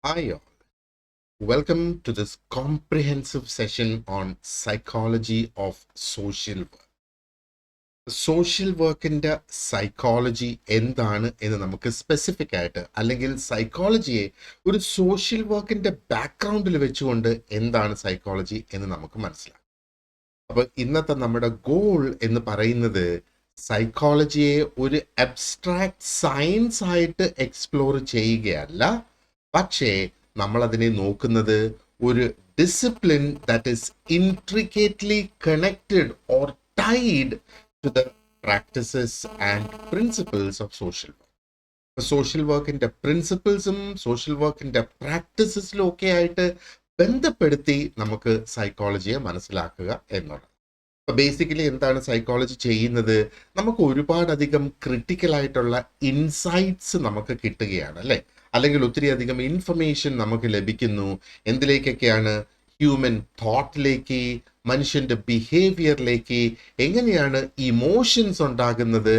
Hi, all. Welcome to this comprehensive session on psychology of social work. Social വർക്കിൻ്റെ psychology എന്താണ് എന്ന് നമുക്ക് specific ആയിട്ട് അല്ലെങ്കിൽ സൈക്കോളജിയെ ഒരു സോഷ്യൽ വർക്കിൻ്റെ ബാക്ക്ഗ്രൗണ്ടിൽ വെച്ചുകൊണ്ട് എന്താണ് സൈക്കോളജി എന്ന് നമുക്ക് മനസ്സിലാക്കാം. അപ്പോൾ ഇന്നത്തെ നമ്മുടെ ഗോൾ എന്ന് പറയുന്നത് സൈക്കോളജിയെ ഒരു അബ്സ്ട്രാക്ട് സയൻസ് ആയിട്ട് എക്സ്പ്ലോർ ചെയ്യുകയല്ല, പക്ഷേ നമ്മളതിനെ നോക്കുന്നത് ഒരു discipline that is intricately connected or tied to the practices and principles of social work. Social വർക്കിൻ്റെ പ്രിൻസിപ്പിൾസും സോഷ്യൽ വർക്കിൻ്റെ പ്രാക്ടീസസിലും ഒക്കെ ആയിട്ട് ബന്ധപ്പെടുത്തി നമുക്ക് സൈക്കോളജിയെ മനസ്സിലാക്കുക എന്നുള്ളത്. അപ്പോൾ ബേസിക്കലി എന്താണ് സൈക്കോളജി ചെയ്യുന്നത്? നമുക്ക് ഒരുപാടധികം ക്രിട്ടിക്കലായിട്ടുള്ള ഇൻസൈറ്റ്സ് നമുക്ക് കിട്ടുകയാണ്, അല്ലേ? അല്ലെങ്കിൽ ഒത്തിരി അധികം ഇൻഫർമേഷൻ നമുക്ക് ലഭിക്കുന്നു. എന്തിലേക്കൊക്കെയാണ്? ഹ്യൂമൻ തോട്ടിലേക്ക്, മനുഷ്യൻ്റെ ബിഹേവിയറിലേക്ക്, എങ്ങനെയാണ് ഇമോഷൻസ് ഉണ്ടാകുന്നത്,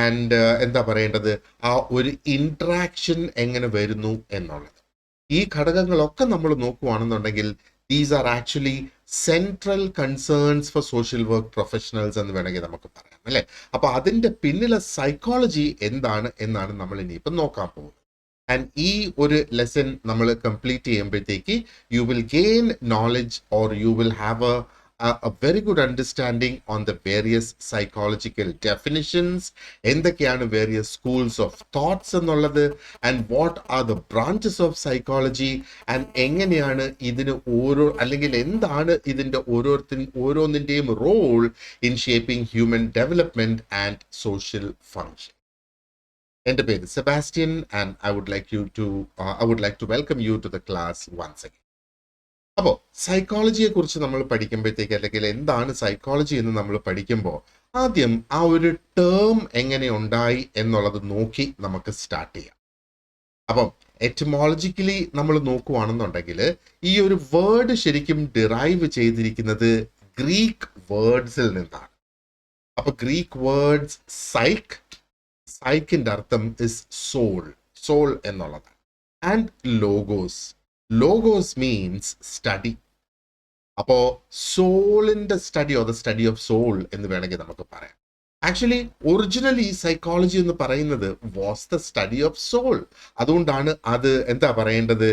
ആൻഡ് എന്താ പറയേണ്ടത്, ആ ഒരു ഇൻട്രാക്ഷൻ എങ്ങനെ വരുന്നു എന്നുള്ളത്. ഈ ഘടകങ്ങളൊക്കെ നമ്മൾ നോക്കുകയാണെന്നുണ്ടെങ്കിൽ these are actually central concerns for social work professionals എന്ന് വേണമെങ്കിൽ നമുക്ക് പറയാം, അല്ലേ? അപ്പോൾ അതിൻ്റെ പിന്നിലെ സൈക്കോളജി എന്താണ് എന്നാണ് നമ്മൾ ഇനിയിപ്പം നോക്കാൻ പോകുന്നത്. ആൻഡ് ഈ ഒരു ലെസൺ നമ്മൾ കംപ്ലീറ്റ് ചെയ്യുമ്പോഴത്തേക്ക് you will gain knowledge or you will have a very good understanding on the various psychological definitions, എന്തൊക്കെയാണ് various schools of thoughts എന്നുള്ളത്, and what are the branches of psychology, and എങ്ങനെയാണ് ഇതിന് അല്ലെങ്കിൽ എന്താണ് ഇതിൻ്റെ ഓരോന്നിൻ്റെയും role in shaping human development and social function. എൻ്റെ പേര് Sebastian, and I would like to welcome you to the class once again. അപ്പോൾ സൈക്കോളജിയെ കുറിച്ച് നമ്മൾ പഠിക്കുമ്പോഴത്തേക്ക്, അല്ലെങ്കിൽ എന്താണ് സൈക്കോളജി എന്ന് നമ്മൾ പഠിക്കുമ്പോൾ, ആദ്യം ആ ഒരു ടേം എങ്ങനെ ഉണ്ടായി എന്നുള്ളത് നോക്കി നമുക്ക് സ്റ്റാർട്ട് ചെയ്യാം. അപ്പം എറ്റമോളജിക്കലി നമ്മൾ നോക്കുവാണെന്നുണ്ടെങ്കിൽ ഈ ഒരു വേർഡ് ശരിക്കും ഡിറൈവ് ചെയ്തിരിക്കുന്നത് ഗ്രീക്ക് വേർഡ്സിൽ നിന്നാണ്. അപ്പൊ ഗ്രീക്ക് വേർഡ്സ് സൈക്കിന്റെ അർത്ഥം ഇസ് സോൾ എന്നുള്ളതാണ്. And logos means study. അപ്പോ സോളിന്റെ study or the study of soul എന്ന് വേണമെങ്കിൽ നമുക്ക് പറയാം. ആക്ച്വലി ഒറിജിനലി സൈക്കോളജി എന്ന് പറയുന്നത് was the study of soul. അതുകൊണ്ടാണ് അത് എന്താ പറയേണ്ടത്,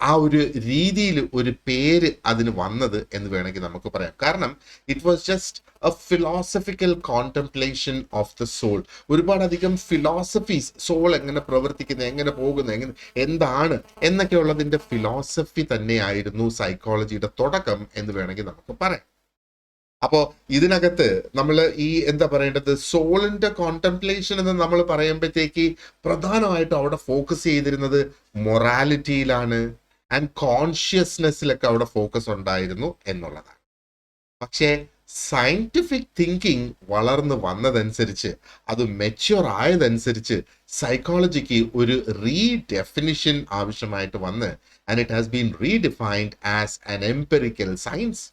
ആ ഒരു രീതിയിൽ ഒരു പേര് അതിന് വന്നത് എന്ന് വേണമെങ്കിൽ നമുക്ക് പറയാം. കാരണം it was just a philosophical contemplation of the soul. ഒരുപാടധികം ഫിലോസഫീസ്, സോൾ എങ്ങനെ പ്രവർത്തിക്കുന്നത്, എങ്ങനെ പോകുന്നത്, എന്താണ് എന്നൊക്കെ ഉള്ളതിൻ്റെ ഫിലോസഫി തന്നെയായിരുന്നു സൈക്കോളജിയുടെ തുടക്കം എന്ന് വേണമെങ്കിൽ നമുക്ക് പറയാം. അപ്പോൾ ഇതിനകത്ത് നമ്മൾ ഈ എന്താ പറയേണ്ടത്, സോളിന്റെ കോൺടെംപ്ലേഷൻ എന്ന് നമ്മൾ പറയുമ്പോഴത്തേക്ക് പ്രധാനമായിട്ടും അവിടെ ഫോക്കസ് ചെയ്തിരുന്നത് മൊറാലിറ്റിയിലാണ് ആൻഡ് കോൺഷ്യസ്നെസ്സിലൊക്കെ അവിടെ ഫോക്കസ് ഉണ്ടായിരുന്നു എന്നുള്ളതാണ്. പക്ഷേ സയന്റിഫിക് തിങ്കിങ് വളർന്നു വന്നതനുസരിച്ച്, അത് മെച്യൂർ ആയതനുസരിച്ച് സൈക്കോളജിക്ക് ഒരു റീഡെഫിനിഷൻ ആവശ്യമായിട്ട് വന്ന്, and it has been redefined as an empirical science.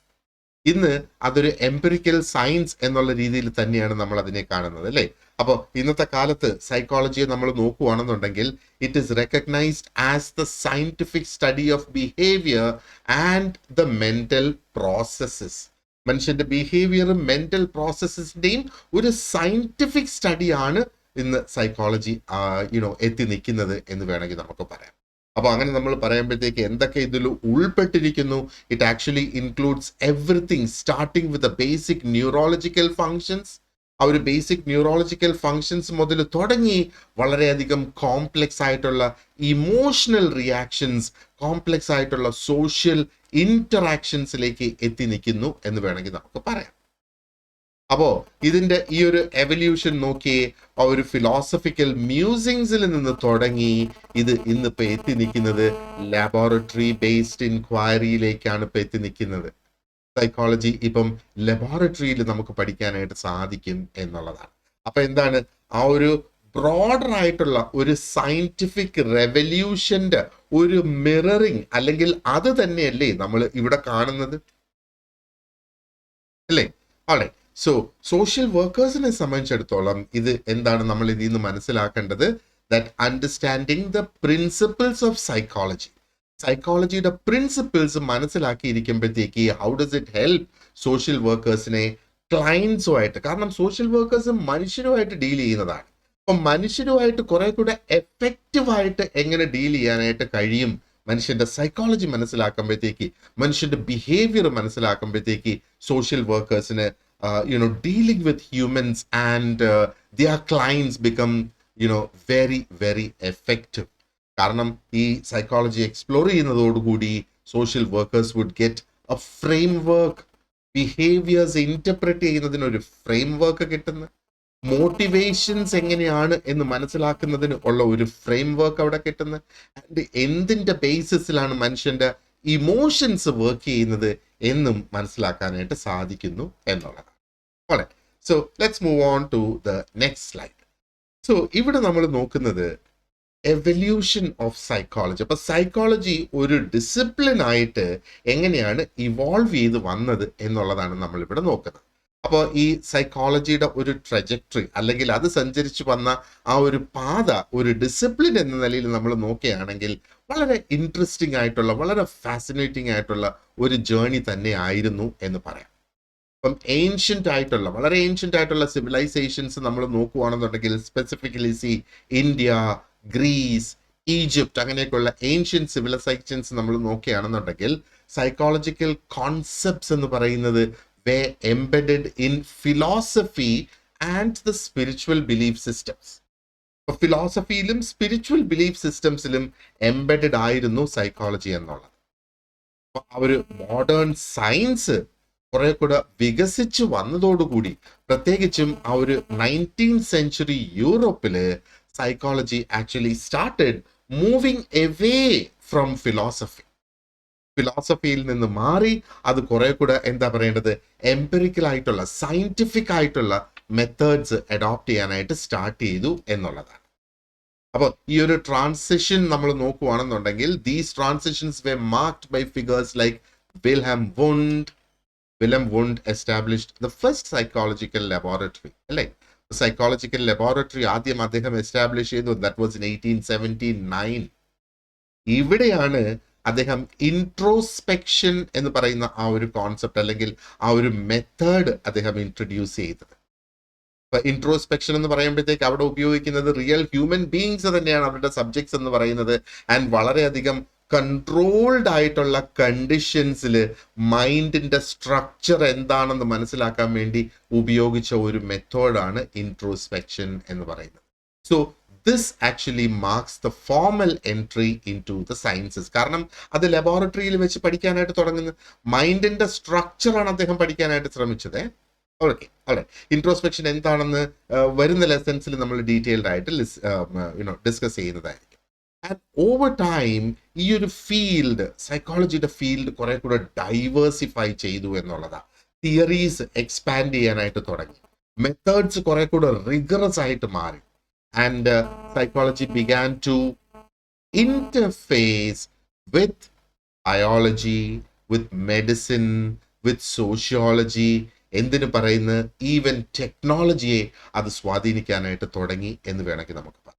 ഇന്ന് അതൊരു എംപിറിക്കൽ സയൻസ് എന്നുള്ള രീതിയിൽ തന്നെയാണ് നമ്മൾ അതിനെ കാണുന്നത്, അല്ലേ? അപ്പോൾ ഇന്നത്തെ കാലത്ത് സൈക്കോളജിയെ നമ്മൾ നോക്കുകയാണെന്നുണ്ടെങ്കിൽ it is recognised as the scientific study of behaviour and the mental processes. മനുഷ്യന്റെ ബിഹേവിയറും മെന്റൽ പ്രോസസ്സിന്റെയും ഒരു സയന്റിഫിക് സ്റ്റഡിയാണ് ഇന്ന് സൈക്കോളജി എത്തി നിൽക്കുന്നത് എന്ന് വേണമെങ്കിൽ നമുക്ക് പറയാം. അപ്പോൾ അങ്ങനെ നമ്മൾ പറയുമ്പോഴത്തേക്ക് എന്തൊക്കെ ഇതിൽ ഉൾപ്പെട്ടിരിക്കുന്നു? It actually includes everything, starting with the basic neurological functions. ആ ഒരു ബേസിക് ന്യൂറോളജിക്കൽ ഫങ്ഷൻസ് മുതൽ തുടങ്ങി വളരെയധികം കോംപ്ലെക്സ് ആയിട്ടുള്ള ഇമോഷണൽ റിയാക്ഷൻസ്, കോംപ്ലെക്സ് ആയിട്ടുള്ള സോഷ്യൽ ഇന്ററാക്ഷൻസിലേക്ക് എത്തി നിൽക്കുന്നു എന്ന് വേണമെങ്കിൽ നമുക്ക് പറയാം. അപ്പോൾ ഇതിൻ്റെ ഈ ഒരു എവല്യൂഷൻ നോക്കിയേ, ആ ഒരു ഫിലോസഫിക്കൽ മ്യൂസിങ്സിൽ നിന്ന് തുടങ്ങി ഇത് ഇന്നിപ്പോൾ എത്തി നിൽക്കുന്നത് ലാബോറട്ടറി ബേസ്ഡ് ഇൻക്വയറിയിലേക്കാണ് ഇപ്പോൾ എത്തി നിൽക്കുന്നത്. സൈക്കോളജി ഇപ്പം ലബോറട്ടറിയിൽ നമുക്ക് പഠിക്കാനായിട്ട് സാധിക്കും എന്നുള്ളതാണ്. അപ്പൊ എന്താണ് ആ ഒരു ബ്രോഡർ ആയിട്ടുള്ള ഒരു സയന്റിഫിക് റെവല്യൂഷന്റെ ഒരു മിററിങ്, അല്ലെങ്കിൽ അത് തന്നെയല്ലേ നമ്മൾ ഇവിടെ കാണുന്നത്, അല്ലേ? ആളെ സോ സോഷ്യൽ വർക്കേഴ്സിനെ സംബന്ധിച്ചിടത്തോളം ഇത് എന്താണ് നമ്മൾ ഇതിൽ നിന്ന് മനസ്സിലാക്കേണ്ടത്? that understanding the principles of psychology. സൈക്കോളജിയുടെ പ്രിൻസിപ്പിൾസ് മനസ്സിലാക്കിയിരിക്കുമ്പോഴത്തേക്ക് how does it help social വർക്കേഴ്സിനെ ക്ലയൻസുമായിട്ട്, കാരണം സോഷ്യൽ വർക്കേഴ്സ് മനുഷ്യരുമായിട്ട് ഡീൽ ചെയ്യുന്നതാണ്. അപ്പം മനുഷ്യരുമായിട്ട് കുറെ കൂടെ എഫക്റ്റീവായിട്ട് എങ്ങനെ ഡീൽ ചെയ്യാനായിട്ട് കഴിയും, മനുഷ്യന്റെ സൈക്കോളജി മനസ്സിലാക്കുമ്പോഴത്തേക്ക്, മനുഷ്യന്റെ ബിഹേവിയർ മനസ്സിലാക്കുമ്പോഴത്തേക്ക് സോഷ്യൽ വർക്കേഴ്സിന് dealing with humans and their clients become very very effective. കാരണം ഈ സൈക്കോളജി എക്സ്പ്ലോർ ചെയ്യുന്നതോടുകൂടി social workers would get a framework, behaviours interpret ചെയ്യുന്നതിനൊരു ഫ്രെയിം വർക്ക് കിട്ടുന്നു, മോട്ടിവേഷൻസ് എങ്ങനെയാണ് എന്ന് മനസ്സിലാക്കുന്നതിന് ഉള്ള ഒരു ഫ്രെയിം വർക്ക് അവിടെ കിട്ടുന്നു, ആൻഡ് എന്തിന്റെ ബേസിസിലാണ് മനുഷ്യന്റെ ഇമോഷൻസ് വർക്ക് ചെയ്യുന്നത് എന്നും മനസ്സിലാക്കാനായിട്ട് സാധിക്കുന്നു എന്നുള്ളതാണ്. Alright, so let's move on to the next slide. So ഇവിടെ നമ്മൾ നോക്കുന്നത് എവല്യൂഷൻ ഓഫ് സൈക്കോളജി. അപ്പൊ സൈക്കോളജി ഒരു ഡിസിപ്ലിൻ ആയിട്ട് എങ്ങനെയാണ് ഇവോൾവ് ചെയ്ത് വന്നത് എന്നുള്ളതാണ് നമ്മൾ ഇവിടെ നോക്കുന്നത്. അപ്പോൾ ഈ സൈക്കോളജിയുടെ ഒരു ട്രജക്ടറി അല്ലെങ്കിൽ അത് സഞ്ചരിച്ചു വന്ന ആ ഒരു പാത ഒരു ഡിസിപ്ലിൻ എന്ന നിലയിൽ നമ്മൾ നോക്കുകയാണെങ്കിൽ വളരെ ഇൻട്രസ്റ്റിംഗ് ആയിട്ടുള്ള, വളരെ ഫാസിനേറ്റിംഗ് ആയിട്ടുള്ള ഒരു ജേർണി തന്നെ ആയിരുന്നു എന്ന് പറയാം. അപ്പം വളരെ ഏൻഷ്യൻ്റ് ആയിട്ടുള്ള സിവിലൈസേഷൻസ് നമ്മൾ നോക്കുകയാണെന്നുണ്ടെങ്കിൽ, സ്പെസിഫിക്കലി ഇന്ത്യ, ഗ്രീസ്, ഈജിപ്റ്റ്, അങ്ങനെയൊക്കെയുള്ള ഏൻഷ്യൻ സിവിലൈസേഷൻസ് നമ്മൾ നോക്കുകയാണെന്നുണ്ടെങ്കിൽ സൈക്കോളജിക്കൽ കോൺസെപ്റ്റ്സ് എന്ന് പറയുന്നത് were embedded in philosophy and the spiritual belief systems. അപ്പോൾ ഫിലോസഫിയിലും സ്പിരിച്വൽ ബിലീഫ് സിസ്റ്റംസിലും എംബെഡഡ് ആയിരുന്നു സൈക്കോളജി എന്നുള്ളത്. അപ്പോൾ ആ ഒരു മോഡേൺ സയൻസ് കുറെ കൂടെ വികസിച്ച് വന്നതോടുകൂടി, പ്രത്യേകിച്ചും ആ ഒരു 19th century യൂറോപ്പില് psychology actually started moving away from ഫിലോസഫിയിൽ നിന്ന് മാറി അത് കുറെ കൂടെ എന്താ പറയേണ്ടത്, എംപിറിക്കൽ ആയിട്ടുള്ള, സയന്റിഫിക് ആയിട്ടുള്ള മെത്തേഡ്സ് അഡോപ്റ്റ് ചെയ്യാനായിട്ട് സ്റ്റാർട്ട് ചെയ്തു എന്നുള്ളതാണ്. അപ്പോൾ ഈ ഒരു ട്രാൻസിഷൻ നമ്മൾ നോക്കുകയാണെന്നുണ്ടെങ്കിൽ, these transitions were marked by figures like Wilhelm Wundt established the first psychological laboratory. അല്ലേ, സൈക്കോളജിക്കൽ ലബോറട്ടറി ആദ്യം അദ്ദേഹം എസ്റ്റാബ്ലിഷ് ചെയ്തു. That was in 1879. ഇവിടെയാണ് അദ്ദേഹം ഇൻട്രോസ്പെക്ഷൻ എന്ന് പറയുന്ന ആ ഒരു കോൺസെപ്റ്റ് അല്ലെങ്കിൽ ആ ഒരു മെത്തേഡ് അദ്ദേഹം ഇൻട്രൊഡ്യൂസ് ചെയ്തത്. ഇൻട്രോസ്പെക്ഷൻ എന്ന് പറയുമ്പോഴത്തേക്ക് അവിടെ ഉപയോഗിക്കുന്നത് റിയൽ ഹ്യൂമൻ ബീങ്സ് തന്നെയാണ് അവരുടെ സബ്ജക്ട്സ് എന്ന് പറയുന്നത്. ആൻഡ് വളരെയധികം കൺട്രോൾഡ് ആയിട്ടുള്ള കണ്ടീഷൻസിൽ മൈൻഡിന്റെ സ്ട്രക്ചർ എന്താണെന്ന് മനസ്സിലാക്കാൻ വേണ്ടി ഉപയോഗിച്ച ഒരു മെത്തേഡാണ് ഇൻട്രോസ്പെക്ഷൻ എന്ന് പറയുന്നത്. So this actually marks the formal entry into the sciences. കാരണം അത് ലബോറട്ടറിയിൽ വെച്ച് പഠിക്കാനായിട്ട് തുടങ്ങുന്നത്, മൈൻഡിന്റെ സ്ട്രക്ചറാണ് അദ്ദേഹം പഠിക്കാനായിട്ട് ശ്രമിച്ചത്. ഓക്കെ, അതെ, ഇൻട്രോസ്പെക്ഷൻ എന്താണെന്ന് വരുന്ന ലെസൺസിൽ നമ്മൾ ഡീറ്റെയിൽഡ് ആയിട്ട് ഡിസ്കസ് ചെയ്യുന്നതായിരിക്കും. ആൻഡ് ഓവർ ടൈം ഈ ഒരു ഫീൽഡ്, സൈക്കോളജിയുടെ ഫീൽഡ് കുറെ കൂടെ ഡൈവേഴ്സിഫൈ ചെയ്തു എന്നുള്ളതാണ്. തിയറീസ് എക്സ്പാൻഡ് ചെയ്യാനായിട്ട് തുടങ്ങി, മെത്തേഡ്സ് കുറെ കൂടെ റിഗറസ് ആയിട്ട് മാറി. And psychology began to interface with biology, with medicine, with sociology, എന്തിനു പറയുന്ന ഈവൻ ടെക്നോളജിയെ അത് സ്വാധീനിക്കാനായിട്ട് തുടങ്ങി എന്ന് വേണമെങ്കിൽ നമുക്ക് പറയാം.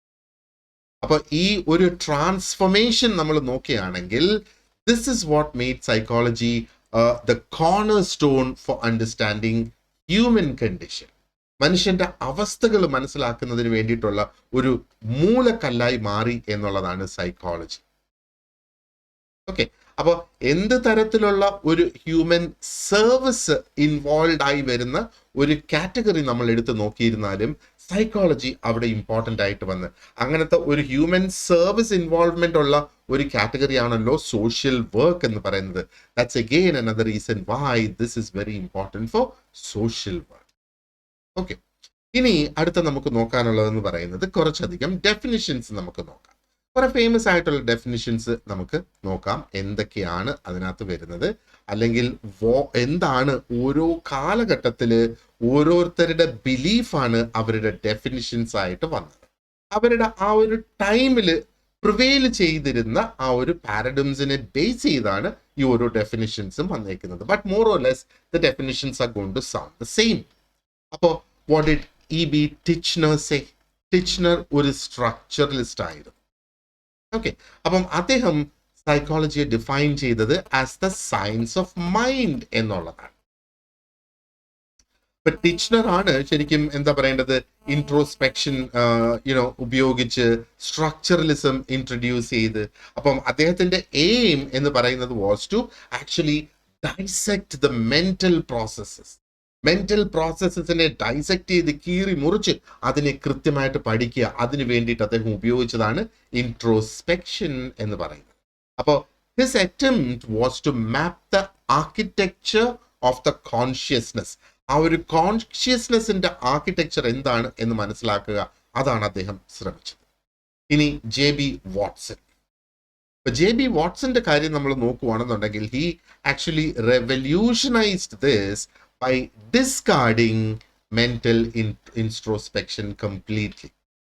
അപ്പൊ ഈ ഒരു ട്രാൻസ്ഫോർമേഷൻ നമ്മൾ നോക്കുകയാണെങ്കിൽ, this is what made psychology the corner stone for understanding human condition. മനുഷ്യന്റെ അവസ്ഥകൾ മനസ്സിലാക്കുന്നതിന് വേണ്ടിയിട്ടുള്ള ഒരു മൂലക്കല്ലായി മാറി എന്നുള്ളതാണ് സൈക്കോളജി. ഓക്കെ, അപ്പോൾ എന്ത് തരത്തിലുള്ള ഒരു ഹ്യൂമൻ സർവീസ് ഇൻവോൾവ് ആയി വരുന്ന ഒരു കാറ്റഗറി നമ്മൾ എടുത്ത് നോക്കിയിരുന്നാലും സൈക്കോളജി അവിടെ ഇമ്പോർട്ടൻ്റ് ആയിട്ട് വന്ന്, അങ്ങനത്തെ ഒരു ഹ്യൂമൻ സർവീസ് ഇൻവോൾവ്മെന്റ് ഉള്ള ഒരു കാറ്റഗറി ആണല്ലോ സോഷ്യൽ വർക്ക് എന്ന് പറയുന്നത്. That's again another reason why this is very important for social work. Okay, ഇനി അടുത്ത നമുക്ക് നോക്കാനുള്ളതെന്ന് പറയുന്നത് കുറച്ചധികം ഡെഫിനിഷൻസ് നമുക്ക് നോക്കാം. കുറെ ഫേമസ് ആയിട്ടുള്ള ഡെഫിനിഷൻസ് നമുക്ക് നോക്കാം, എന്തൊക്കെയാണ് അതിനകത്ത് വരുന്നത്, അല്ലെങ്കിൽ എന്താണ് ഓരോ കാലഘട്ടത്തിൽ ഓരോരുത്തരുടെ ബിലീഫാണ് അവരുടെ ഡെഫിനിഷൻസ് ആയിട്ട് വന്നത്. അവരുടെ ആ ഒരു ടൈമിൽ പ്രിവെയിൽ ചെയ്തിരുന്ന ആ ഒരു പാരഡൈംസിനെ ബേസ് ചെയ്താണ് ഈ ഓരോ ഡെഫിനിഷൻസും വന്നേക്കുന്നത്. But more or less the definitions are going to sound the same. അപ്പോൾ what did E.B. Titchener say? Titchener ഒരു സ്ട്രക്ചറലിസ്റ്റ് ആയിരുന്നു. ഓക്കെ, അപ്പം അദ്ദേഹം സൈക്കോളജിയെ ഡിഫൈൻ ചെയ്തത് as the science of mind എന്നുള്ളതാണ്. ഇപ്പൊ ടിച്ച്നർ ആണ് ശരിക്കും എന്താ പറയേണ്ടത്, ഇൻട്രോസ്പെക്ഷൻ ഉപയോഗിച്ച് സ്ട്രക്ചറലിസം ഇൻട്രൊഡ്യൂസ് ചെയ്ത്. അപ്പം അദ്ദേഹത്തിന്റെ എയിം എന്ന് പറയുന്നത് was to actually dissect the mental പ്രോസസ്സസിനെ ഡൈസെക്ട് ചെയ്ത് കീറി മുറിച്ച് അതിനെ കൃത്യമായിട്ട് പഠിക്കുക. അതിന് വേണ്ടിയിട്ട് അദ്ദേഹം ഉപയോഗിച്ചതാണ് ഇൻട്രോസ്പെക്ഷൻ എന്ന് പറയുന്നത്. അപ്പോൾ his attempt was to map the architecture of the consciousness. ആ ഒരു കോൺഷ്യസ്നെസിന്റെ ആർക്കിടെക്ചർ എന്താണ് എന്ന് മനസ്സിലാക്കുക, അതാണ് അദ്ദേഹം ശ്രമിച്ചത്. ഇനി JB വാട്സൺ. JB വാട്സന്റെ കാര്യം നമ്മൾ നോക്കുകയാണെന്നുണ്ടെങ്കിൽ he actually revolutionised this by discarding mental introspection completely.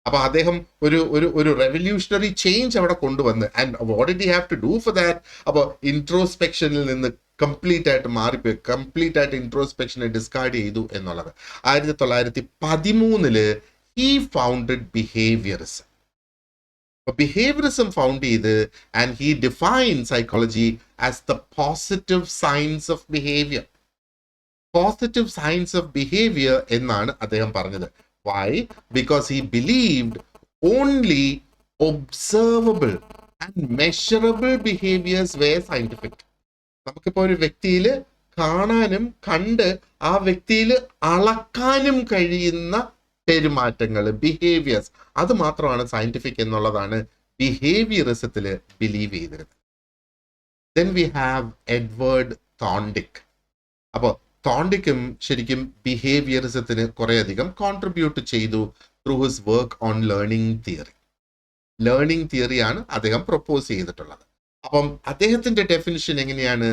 അപ്പൊ അദ്ദേഹം ഒരു റെവല്യൂഷണറി ചേഞ്ച് അവിടെ കൊണ്ടുവന്ന്, and what did he have to do for that? അപ്പോൾ ഇൻട്രോസ്പെക്ഷനിൽ നിന്ന് കംപ്ലീറ്റ് ആയിട്ട് മാറിപ്പോയി, കംപ്ലീറ്റ് ആയിട്ട് ഇൻട്രോസ്പെക്ഷനെ ഡിസ്കാർഡ് ചെയ്തു എന്നുള്ളത്. 1913 he founded behaviourism. Behaviourism found ചെയ്ത്, and he define psychology as the positive science of behaviour. Positive science of behaviour എന്നാണ് അദ്ദേഹം പറഞ്ഞത്. Why? Because he believed only observable and measurable behaviors were scientific. നമുക്കിപ്പോ ഒരു വ്യക്തിയിൽ കാണാനും കണ്ട് ആ വ്യക്തിയിൽ അളക്കാനും കഴിയുന്ന പെരുമാറ്റങ്ങൾ, ബിഹേവിയേഴ്സ്, അത് മാത്രമാണ് സയന്റിഫിക് എന്നുള്ളതാണ് ബിഹേവിയറിസത്തിൽ ബിലീവ് ചെയ്തിരുന്നത്. Then we have Edward Thorndike. അപ്പോൾ തോണ്ടിക്കും ശരിക്കും ബിഹേവിയറിസത്തിന് കുറേയധികം കോൺട്രിബ്യൂട്ട് ചെയ്തു through his work on learning theory. Learning തിയറിയാണ് അദ്ദേഹം പ്രൊപ്പോസ് ചെയ്തിട്ടുള്ളത്. അപ്പം അദ്ദേഹത്തിന്റെ ഡെഫിനിഷൻ എങ്ങനെയാണ്?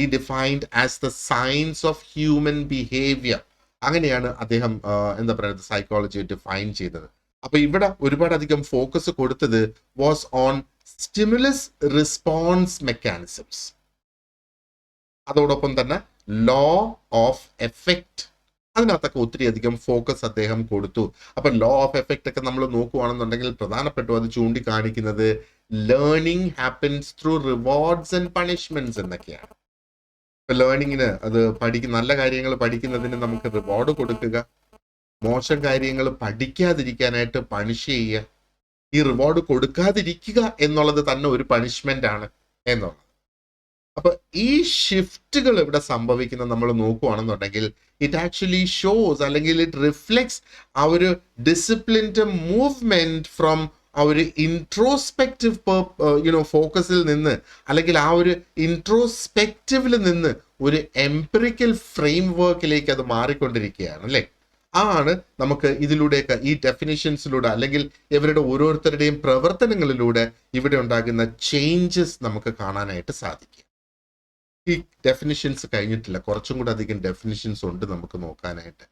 ഈ defined as the science of human behaviour. അങ്ങനെയാണ് അദ്ദേഹം എന്താ പറയുന്നത് സൈക്കോളജി ഡിഫൈൻ ചെയ്തത്. അപ്പൊ ഇവിടെ ഒരുപാട് അധികം ഫോക്കസ് കൊടുത്തത് was on stimulus response mechanisms. അതോടൊപ്പം തന്നെ ലോ ഓഫ് എഫക്റ്റ്, അതിനകത്തൊക്കെ ഒത്തിരി അധികം ഫോക്കസ് അദ്ദേഹം കൊടുത്തു. അപ്പൊ ലോ ഓഫ് എഫക്റ്റ് ഒക്കെ നമ്മൾ നോക്കുകയാണെന്നുണ്ടെങ്കിൽ പ്രധാനപ്പെട്ടു അത് ചൂണ്ടിക്കാണിക്കുന്നത് learning happens through rewards and punishments എന്നൊക്കെയാണ്. ഇപ്പൊ ലേണിങ്ങിന് അത് നല്ല കാര്യങ്ങൾ പഠിക്കുന്നതിന് നമുക്ക് റിവാർഡ് കൊടുക്കുക, മോശം കാര്യങ്ങൾ പഠിക്കാതിരിക്കാനായിട്ട് പണിഷ് ചെയ്യുക. ഈ റിവാർഡ് കൊടുക്കാതിരിക്കുക എന്നുള്ളത് തന്നെ ഒരു പണിഷ്മെന്റ് ആണ് എന്നുള്ളത്. അപ്പൊ ഈ ഷിഫ്റ്റുകൾ ഇവിടെ സംഭവിക്കുന്നത് നമ്മൾ നോക്കുകയാണെന്നുണ്ടെങ്കിൽ ഇറ്റ് ആക്ച്വലി ഷോസ്, അല്ലെങ്കിൽ ഇറ്റ് റിഫ്ലെക്ട്സ് ആ ഒരു ഡിസിപ്ലിൻഡ് മൂവ്മെന്റ് ഫ്രം ആ ഒരു ഇൻട്രോസ്പെക്റ്റീവ് ഫോക്കസിൽ നിന്ന്, അല്ലെങ്കിൽ ആ ഒരു ഇൻട്രോസ്പെക്റ്റീവിൽ നിന്ന് ഒരു എംപിറിക്കൽ ഫ്രെയിം വർക്കിലേക്ക് അത് മാറിക്കൊണ്ടിരിക്കുകയാണ് അല്ലേ. ആണ് നമുക്ക് ഇതിലൂടെയൊക്കെ ഈ ഡെഫിനിഷൻസിലൂടെ അല്ലെങ്കിൽ ഇവരുടെ ഓരോരുത്തരുടെയും പ്രവർത്തനങ്ങളിലൂടെ ഇവിടെ ഉണ്ടാകുന്ന ചേഞ്ചസ് നമുക്ക് കാണാനായിട്ട് സാധിക്കും. ഈ ഡെഫിനിഷൻസ് കഴിഞ്ഞിട്ടില്ല, കുറച്ചും കൂടെ അധികം ഡെഫിനിഷൻസ് ഉണ്ട് നമുക്ക് നോക്കാനായിട്ട്.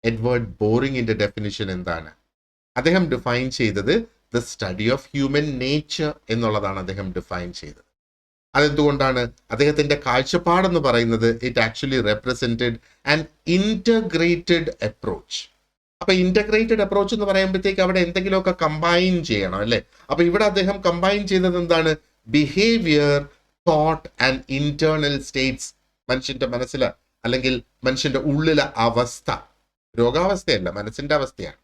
എഡ്വേർഡ് ബോറിങ്ങിന്റെ ഡെഫിനിഷൻ എന്താണ്? അദ്ദേഹം ഡിഫൈൻ ചെയ്തത് the study of human nature എന്നുള്ളതാണ് അദ്ദേഹം ഡിഫൈൻ ചെയ്തത്. അതെന്തുകൊണ്ടാണ്? അദ്ദേഹത്തിന്റെ കാഴ്ചപ്പാടെന്ന് പറയുന്നത് it actually represented an integrated approach. അപ്പൊ ഇന്റഗ്രേറ്റഡ് അപ്രോച്ച് എന്ന് പറയുമ്പോഴത്തേക്ക് അവിടെ എന്തെങ്കിലുമൊക്കെ കമ്പൈൻ ചെയ്യണം അല്ലെ. അപ്പൊ ഇവിടെ അദ്ദേഹം കമ്പൈൻ ചെയ്തത് എന്താണ്? Behaviour, thought and internal States. മനുഷ്യന്റെ മനസ്സിൽ അല്ലെങ്കിൽ മനുഷ്യന്റെ ഉള്ളിലെ അവസ്ഥ, രോഗാവസ്ഥയല്ല, മനസ്സിന്റെ അവസ്ഥയാണ്.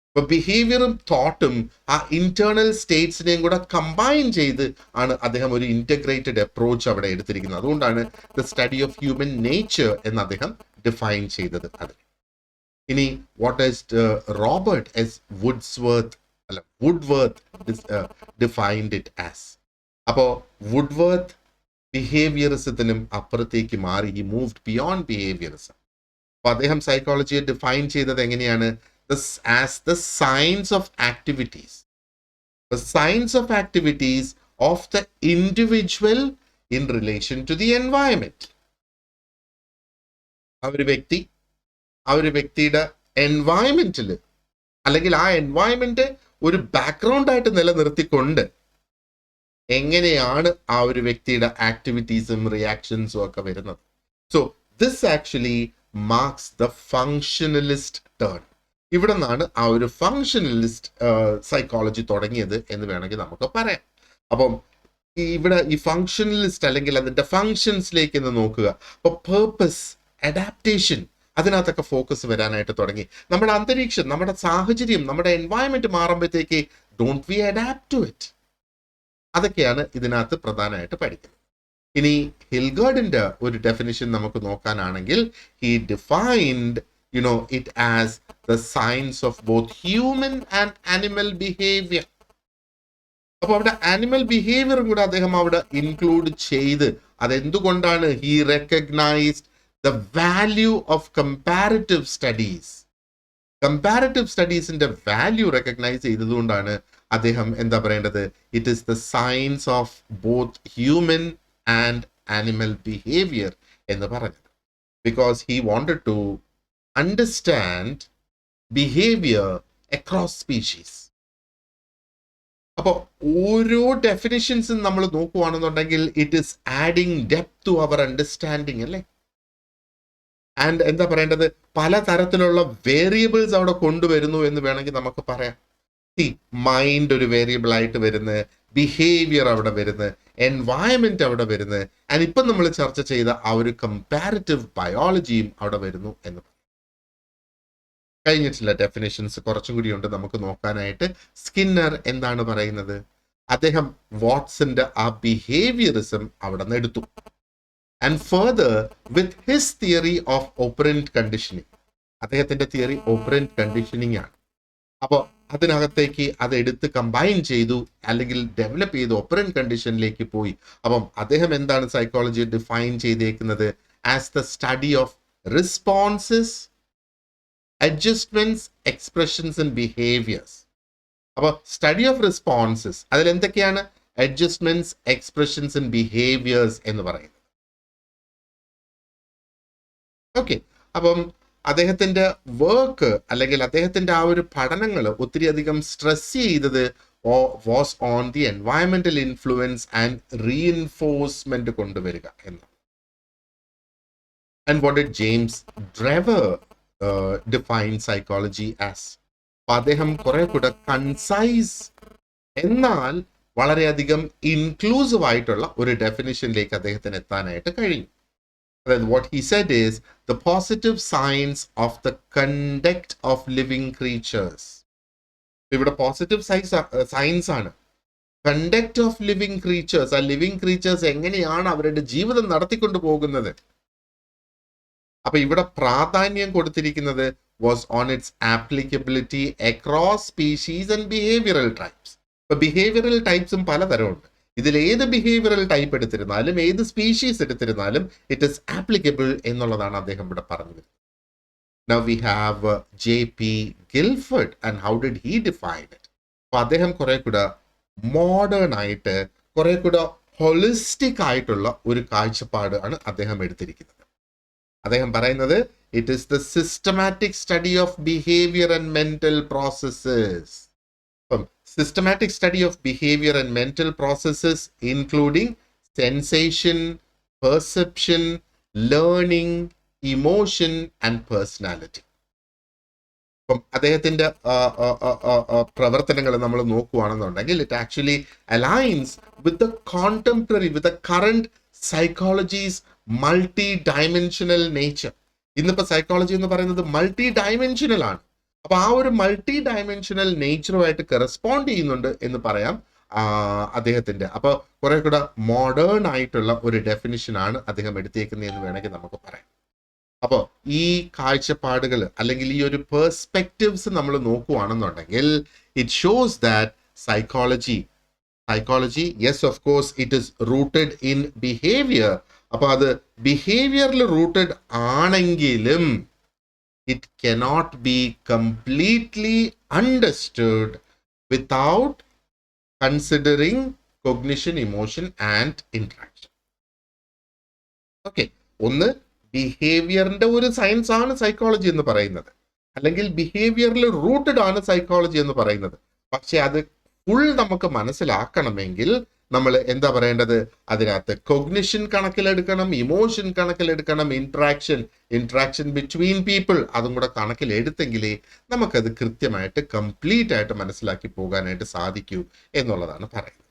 അപ്പൊ ബിഹേവിയറും തോട്ടും ആ ഇന്റേണൽ സ്റ്റേറ്റ്സിനെയും കൂടെ കമ്പൈൻ ചെയ്ത് ആണ് അദ്ദേഹം ഒരു ഇന്റഗ്രേറ്റഡ് അപ്രോച്ച് അവിടെ എടുത്തിരിക്കുന്നത്. അതുകൊണ്ടാണ് the study of human nature എന്ന് അദ്ദേഹം ഡിഫൈൻ ചെയ്തത്. അത് ഇനി what is Robert S Woodworth defined it as. അപ്പോ വുഡ്വർത്ത് ബിഹേവിയറിസത്തിനും അപ്പുറത്തേക്ക് മാറി, ഹി മൂവ്ഡ് ബിയോണ്ട് ബിഹേവിയറിസം. അപ്പൊ അദ്ദേഹം സൈക്കോളജിയെ ഡിഫൈൻ ചെയ്തത് എങ്ങനെയാണ്? as the science of activities. The science of activities of the individual in relation to the environment. ആ ഒരു വ്യക്തിയുടെ എൻവയൺമെന്റിൽ അല്ലെങ്കിൽ ആ എൻവയൺമെന്റ് ഒരു ബാക്ക്ഗ്രൗണ്ട് ആയിട്ട് നിലനിർത്തിക്കൊണ്ട് എങ്ങനെയാണ് ആ ഒരു വ്യക്തിയുടെ ആക്ടിവിറ്റീസും റിയാക്ഷൻസും ഒക്കെ വരുന്നത്. So this actually marks the functionalist turn. ഇവിടെ നിന്നാണ് ആ ഒരു ഫങ്ഷണലിസ്റ്റ് സൈക്കോളജി തുടങ്ങിയത് എന്ന് വേണമെങ്കിൽ നമുക്ക് പറയാം. അപ്പം ഇവിടെ ഈ ഫങ്ഷണലിസ്റ്റ് അല്ലെങ്കിൽ അതിന്റെ ഫങ്ഷൻസിലേക്ക് ഒന്ന് നോക്കുക. അപ്പൊ പേർപ്പസ്, അഡാപ്റ്റേഷൻ, അതിനകത്തൊക്കെ ഫോക്കസ് വരാനായിട്ട് തുടങ്ങി. നമ്മുടെ അന്തരീക്ഷം, നമ്മുടെ സാഹചര്യം, നമ്മുടെ എൻവയൺമെന്റ് മാറുമ്പോഴത്തേക്ക് don't we adapt to it. അതൊക്കെയാണ് ഇതിനകത്ത് പ്രധാനമായിട്ട് പഠിക്കുന്നത്. ഇനി ഹിൽഗാർഡിന്റെ ഒരു ഡെഫിനിഷൻ നമുക്ക് നോക്കാനാണെങ്കിൽ, he defined it as the science of both human and animal behavior. അപ്പൊ അവിടെ ആനിമൽ ബിഹേവിയറും കൂടെ അദ്ദേഹം അവിടെ ഇൻക്ലൂഡ് ചെയ്ത്, അതെന്തുകൊണ്ടാണ്? He recognised the value of comparative studies. Comparative സ്റ്റഡീസിന്റെ വാല്യൂ റെക്കഗ്നൈസ് ചെയ്തതുകൊണ്ടാണ് അദ്ദേഹം എന്താ പറയേണ്ടത്? It is the science of both human and animal behaviour എന്ന് പറഞ്ഞത്. Because he wanted to understand behavior across species. അപ്പോൾ ഓരോ ഡെഫിനിഷൻസും നമ്മൾ നോക്കുകയാണെന്നുണ്ടെങ്കിൽ it is adding depth to our understanding അല്ലേ. ആൻഡ് എന്താ പറയേണ്ടത്? പലതരത്തിലുള്ള വേരിയബിൾസ് അവിടെ കൊണ്ടുവരുന്നു എന്ന് വേണമെങ്കിൽ നമുക്ക് പറയാം. മൈൻഡ് ഒരു വേരിയബിൾ ആയിട്ട് വരുന്നത്, ബിഹേവിയർ അവിടെ വരുന്നത്, എൻവയൺമെന്റ് അവിടെ വരുന്നത്, ആൻഡ് ഇപ്പം നമ്മൾ ചർച്ച ചെയ്ത ആ ഒരു കമ്പാരിറ്റീവ് ബയോളജിയും അവിടെ വരുന്നു എന്ന് പറയാം. കഴിഞ്ഞിട്ടില്ല ഡെഫിനേഷൻസ് കുറച്ചും കൂടി ഉണ്ട് നമുക്ക് നോക്കാനായിട്ട്. സ്കിന്നർ എന്താണ് പറയുന്നത്? അദ്ദേഹം വാട്സന്റെ ആ ബിഹേവിയറിസം അവിടെ നിന്ന് എടുത്തു. And further with his theory of operant conditioning, അദ്ദേഹത്തിന്റെ തിയറി ഓപ്പറന്റ് കണ്ടീഷനിങ് ആണ്. അപ്പോൾ അതിനകത്തേക്ക് അത് എടുത്ത് കമ്പൈൻ ചെയ്തു, അല്ലെങ്കിൽ ഡെവലപ്പ് ചെയ്ത് ഓപ്പറന്റ് കണ്ടീഷനിലേക്ക് പോയി. അപ്പം അദ്ദേഹം എന്താണ് സൈക്കോളജി ഡിഫൈൻ ചെയ്തേക്കുന്നത്? As the study of responses, adjustments, expressions and behaviors. അപ്പോൾ സ്റ്റഡി ഓഫ് റെസ്പോൺസസ്, അതിൽ എന്തൊക്കെയാണ്? അഡ്ജസ്റ്റ്മെന്റ്സ്, എക്സ്പ്രഷൻസ് ആൻഡ് ബിഹേവിയേഴ്സ് എന്ന് പറയുന്നത്. ഓക്കെ, അപ്പം അദ്ദേഹത്തിന്റെ വർക്ക് അല്ലെങ്കിൽ അദ്ദേഹത്തിന്റെ ആ ഒരു പഠനങ്ങൾ ഒത്തിരി അധികം സ്ട്രെസ് ചെയ്തത് was on the environmental influence and reinforcement കൊണ്ടുവരിക എന്നാണ്. And what did James Drever define psychology as? അദ്ദേഹം കുറെ കൂടെ കൺസൈസ് എന്നാൽ വളരെയധികം ഇൻക്ലൂസീവ് ആയിട്ടുള്ള ഒരു ഡെഫിനിഷനിലേക്ക് അദ്ദേഹത്തിന് എത്താനായിട്ട് കഴിഞ്ഞു. അതായത് what he said is the positive science of the conduct of living creatures. ഇവിടെ പോസിറ്റീവ് സയൻസ് ആണ്. കണ്ടക്ട് ഓഫ് ലിവിങ് ക്രീച്ചേഴ്സ്, ആ ലിവിങ് ക്രീച്ചേഴ്സ് എങ്ങനെയാണ് അവരുടെ ജീവിതം നടത്തിക്കൊണ്ടു പോകുന്നത്. അപ്പൊ ഇവിടെ പ്രാധാന്യം കൊടുത്തിരിക്കുന്നത് was on its applicability across species and behavioural types. ഇപ്പൊ ബിഹേവിയറൽ ടൈപ്സും പലതരമുണ്ട്. ഇതിൽ ഏത് ബിഹേവിയറൽ ടൈപ്പ് എടുത്തിരുന്നാലും ഏത് സ്പീഷീസ് എടുത്തിരുന്നാലും ഇറ്റ് ഇസ് ആപ്ലിക്കബിൾ എന്നുള്ളതാണ് അദ്ദേഹം ഇവിടെ പറഞ്ഞത്. Now we have J.P. Guilford and how did he define it? അപ്പൊ അദ്ദേഹം കുറെ കൂടെ മോഡേൺ ആയിട്ട് കുറെ കൂടെ ഹോളിസ്റ്റിക് ആയിട്ടുള്ള ഒരു കാഴ്ചപ്പാട് ആണ് അദ്ദേഹം എടുത്തിരിക്കുന്നത്. അദ്ദേഹം പറയുന്നത് it is the systematic study of behaviour and mental processes. അപ്പം systematic study of behaviour and mental processes including sensation, perception, learning, emotion and personality. അപ്പം അദ്ദേഹത്തിന്റെ പ്രവർത്തനങ്ങൾ നമ്മൾ നോക്കുകയാണെന്നുണ്ടെങ്കിൽ it actually aligns with the contemporary, with the current psychology's multi dimensional nature. ഇന്നിപ്പോ psychology എന്ന് പറയുന്നത് multi dimensional ആണ്. അപ്പൊ ആ ഒരു മൾട്ടി ഡയമെൻഷനൽ നേച്ചറുമായിട്ട് കറസ്പോണ്ട് ചെയ്യുന്നുണ്ട് എന്ന് പറയാം അദ്ദേഹത്തിന്റെ. അപ്പൊ കുറെ കൂടെ മോഡേൺ ആയിട്ടുള്ള ഒരു ഡെഫിനിഷൻ ആണ് അദ്ദേഹം എടുത്തേക്കുന്നത് എന്ന് വേണമെങ്കിൽ നമുക്ക് പറയാം. അപ്പോൾ ഈ കാഴ്ചപ്പാടുകൾ അല്ലെങ്കിൽ ഈ ഒരു പെർസ്പെക്റ്റീവ്സ് നമ്മൾ നോക്കുകയാണെന്നുണ്ടെങ്കിൽ it shows that psychology, yes of course it is rooted in behaviour. അപ്പൊ അത് ബിഹേവിയറിൽ റൂട്ടഡ് ആണെങ്കിലും it cannot be completely understood without considering cognition, emotion and interaction. Okay, ഒന്ന് ബിഹേവിയറിന്റെ ഒരു സയൻസ് ആണ് സൈക്കോളജി എന്ന് പറയുന്നത്, അല്ലെങ്കിൽ ബിഹേവിയറിൽ റൂട്ടഡ് ആണ് സൈക്കോളജി എന്ന് പറയുന്നത്. പക്ഷെ അത് ഫുൾ നമുക്ക് മനസ്സിലാക്കണമെങ്കിൽ നമ്മൾ എന്താ പറയേണ്ടത്, അതിനകത്ത് കൊഗ്നിഷൻ കണക്കിലെടുക്കണം, ഇമോഷൻ കണക്കിലെടുക്കണം, ഇന്ററാക്ഷൻ ബിറ്റ്വീൻ പീപ്പിൾ അതും കൂടെ കണക്കിലെടുത്തെങ്കിലേ നമുക്കത് കൃത്യമായിട്ട് കംപ്ലീറ്റ് ആയിട്ട് മനസ്സിലാക്കി പോകാനായിട്ട് സാധിക്കൂ എന്നുള്ളതാണ് പറയുന്നത്.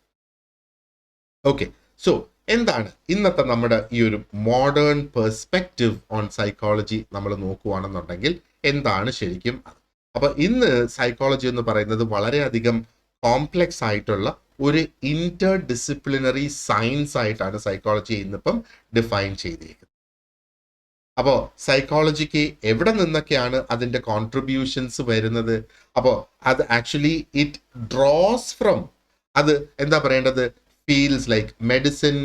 ഓക്കെ, സോ എന്താണ് ഇന്നത്തെ നമ്മുടെ ഈ ഒരു മോഡേൺ പെർസ്പെക്റ്റീവ് ഓൺ സൈക്കോളജി നമ്മൾ നോക്കുകയാണെന്നുണ്ടെങ്കിൽ എന്താണ് ശരിക്കും അത്? അപ്പൊ ഇന്ന് സൈക്കോളജി എന്ന് പറയുന്നത് വളരെയധികം കോംപ്ലെക്സ് ആയിട്ടുള്ള ഒരു ഇന്റർ ഡിസിപ്ലിനറി സയൻസ് ആയിട്ടാണ് സൈക്കോളജി ഇന്നിപ്പം ഡിഫൈൻ ചെയ്തിരിക്കുന്നത്. അപ്പോൾ സൈക്കോളജിക്ക് എവിടെ നിന്നൊക്കെയാണ് അതിൻ്റെ കോൺട്രിബ്യൂഷൻസ് വരുന്നത്? അപ്പോൾ അത് ആക്ച്വലി ഇറ്റ് ഡ്രോസ് ഫ്രം, അത് എന്താ പറയേണ്ടത്, fields like medicine,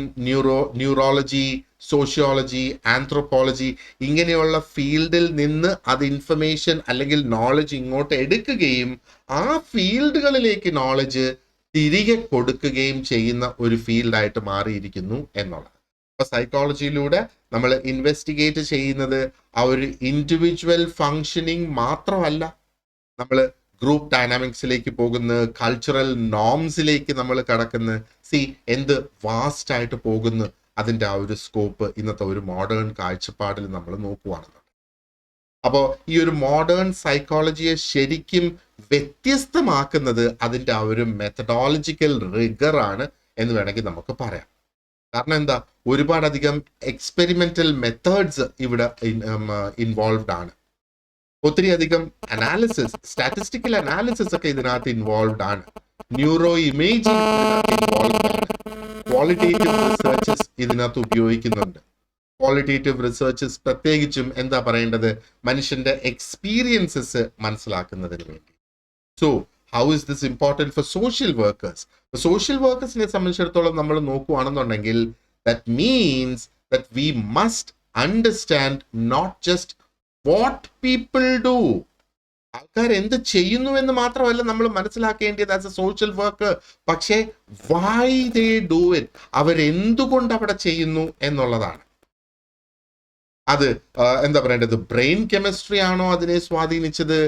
neurology, sociology, anthropology, ഇങ്ങനെയുള്ള ഫീൽഡിൽ നിന്ന് അത് ഇൻഫർമേഷൻ അല്ലെങ്കിൽ നോളജ് ഇങ്ങോട്ട് എടുക്കുകയും ആ ഫീൽഡുകളിലേക്ക് നോളജ് തിരികെ കൊടുക്കുകയും ചെയ്യുന്ന ഒരു ഫീൽഡായിട്ട് മാറിയിരിക്കുന്നു എന്നുള്ളത്. അപ്പൊ സൈക്കോളജിയിലൂടെ നമ്മൾ ഇൻവെസ്റ്റിഗേറ്റ് ചെയ്യുന്നത് ആ ഒരു ഇൻഡിവിജ്വൽ ഫങ്ഷനിങ് മാത്രമല്ല, നമ്മൾ ഗ്രൂപ്പ് ഡൈനാമിക്സിലേക്ക് പോകുന്നു, കൾച്ചറൽ നോംസിലേക്ക് നമ്മൾ കടക്കുന്നു. എന്ത് വാസ്റ്റ് ആയിട്ട് പോകുന്നു അതിൻ്റെ ആ ഒരു സ്കോപ്പ് ഇന്നത്തെ ഒരു മോഡേൺ കാഴ്ചപ്പാടിൽ നമ്മൾ നോക്കുകയാണെന്നുണ്ട്. അപ്പോൾ ഈ ഒരു മോഡേൺ സൈക്കോളജിയെ ശരിക്കും വ്യത്യസ്തമാക്കുന്നത് അതിൻ്റെ ആ ഒരു മെത്തഡോളജിക്കൽ റിഗർ ആണ് എന്ന് വേണമെങ്കിൽ നമുക്ക് പറയാം. കാരണം എന്താ, ഒരുപാടധികം എക്സ്പെരിമെന്റൽ മെത്തേഡ്സ് ഇവിടെ ഇൻവോൾവ്ഡ് ആണ്. ഒത്തിരി അധികം അനാലിസിസ്, സ്റ്റാറ്റിസ്റ്റിക്കൽ അനാലിസിസ് ഒക്കെ ഇതിനകത്ത് ഇൻവോൾവ്ഡ് ആണ്. ന്യൂറോ ഇമേജിംഗ് ഇൻവോൾവ്ഡ് ആണ്. ക്വാളിറ്റേറ്റീവ് റിസർച്ചസ് ഇതിനകത്ത് ഉപയോഗിക്കുന്നുണ്ട്. ക്വാളിറ്റേറ്റീവ് റിസർച്ചസ് പ്രത്യേകിച്ചും എന്താ പറയേണ്ടത്, മനുഷ്യന്റെ എക്സ്പീരിയൻസസ് മനസ്സിലാക്കുന്നതിന് വേണ്ടി. So how is this important for social workers? Social വർക്കേഴ്സിനെ സംബന്ധിച്ചിടത്തോളം നമ്മൾ നോക്കുകയാണെന്നുണ്ടെങ്കിൽ that means that we must understand not just what people do, ആൾക്കാർ എന്ത് ചെയ്യുന്നു എന്ന് മാത്രമല്ല നമ്മൾ മനസ്സിലാക്കേണ്ടത് ആസ് എ സോഷ്യൽ വർക്കർ, പക്ഷേ വൈ ദേ ഡു ഇറ്റ്, അവരെന്തുകൊണ്ട് അവിടെ ചെയ്യുന്നു എന്നുള്ളതാണ്. അത് എന്താ പറയേണ്ടത്, ബ്രെയിൻ കെമിസ്ട്രി ആണോ അതിനെ സ്വാധീനിച്ചത്,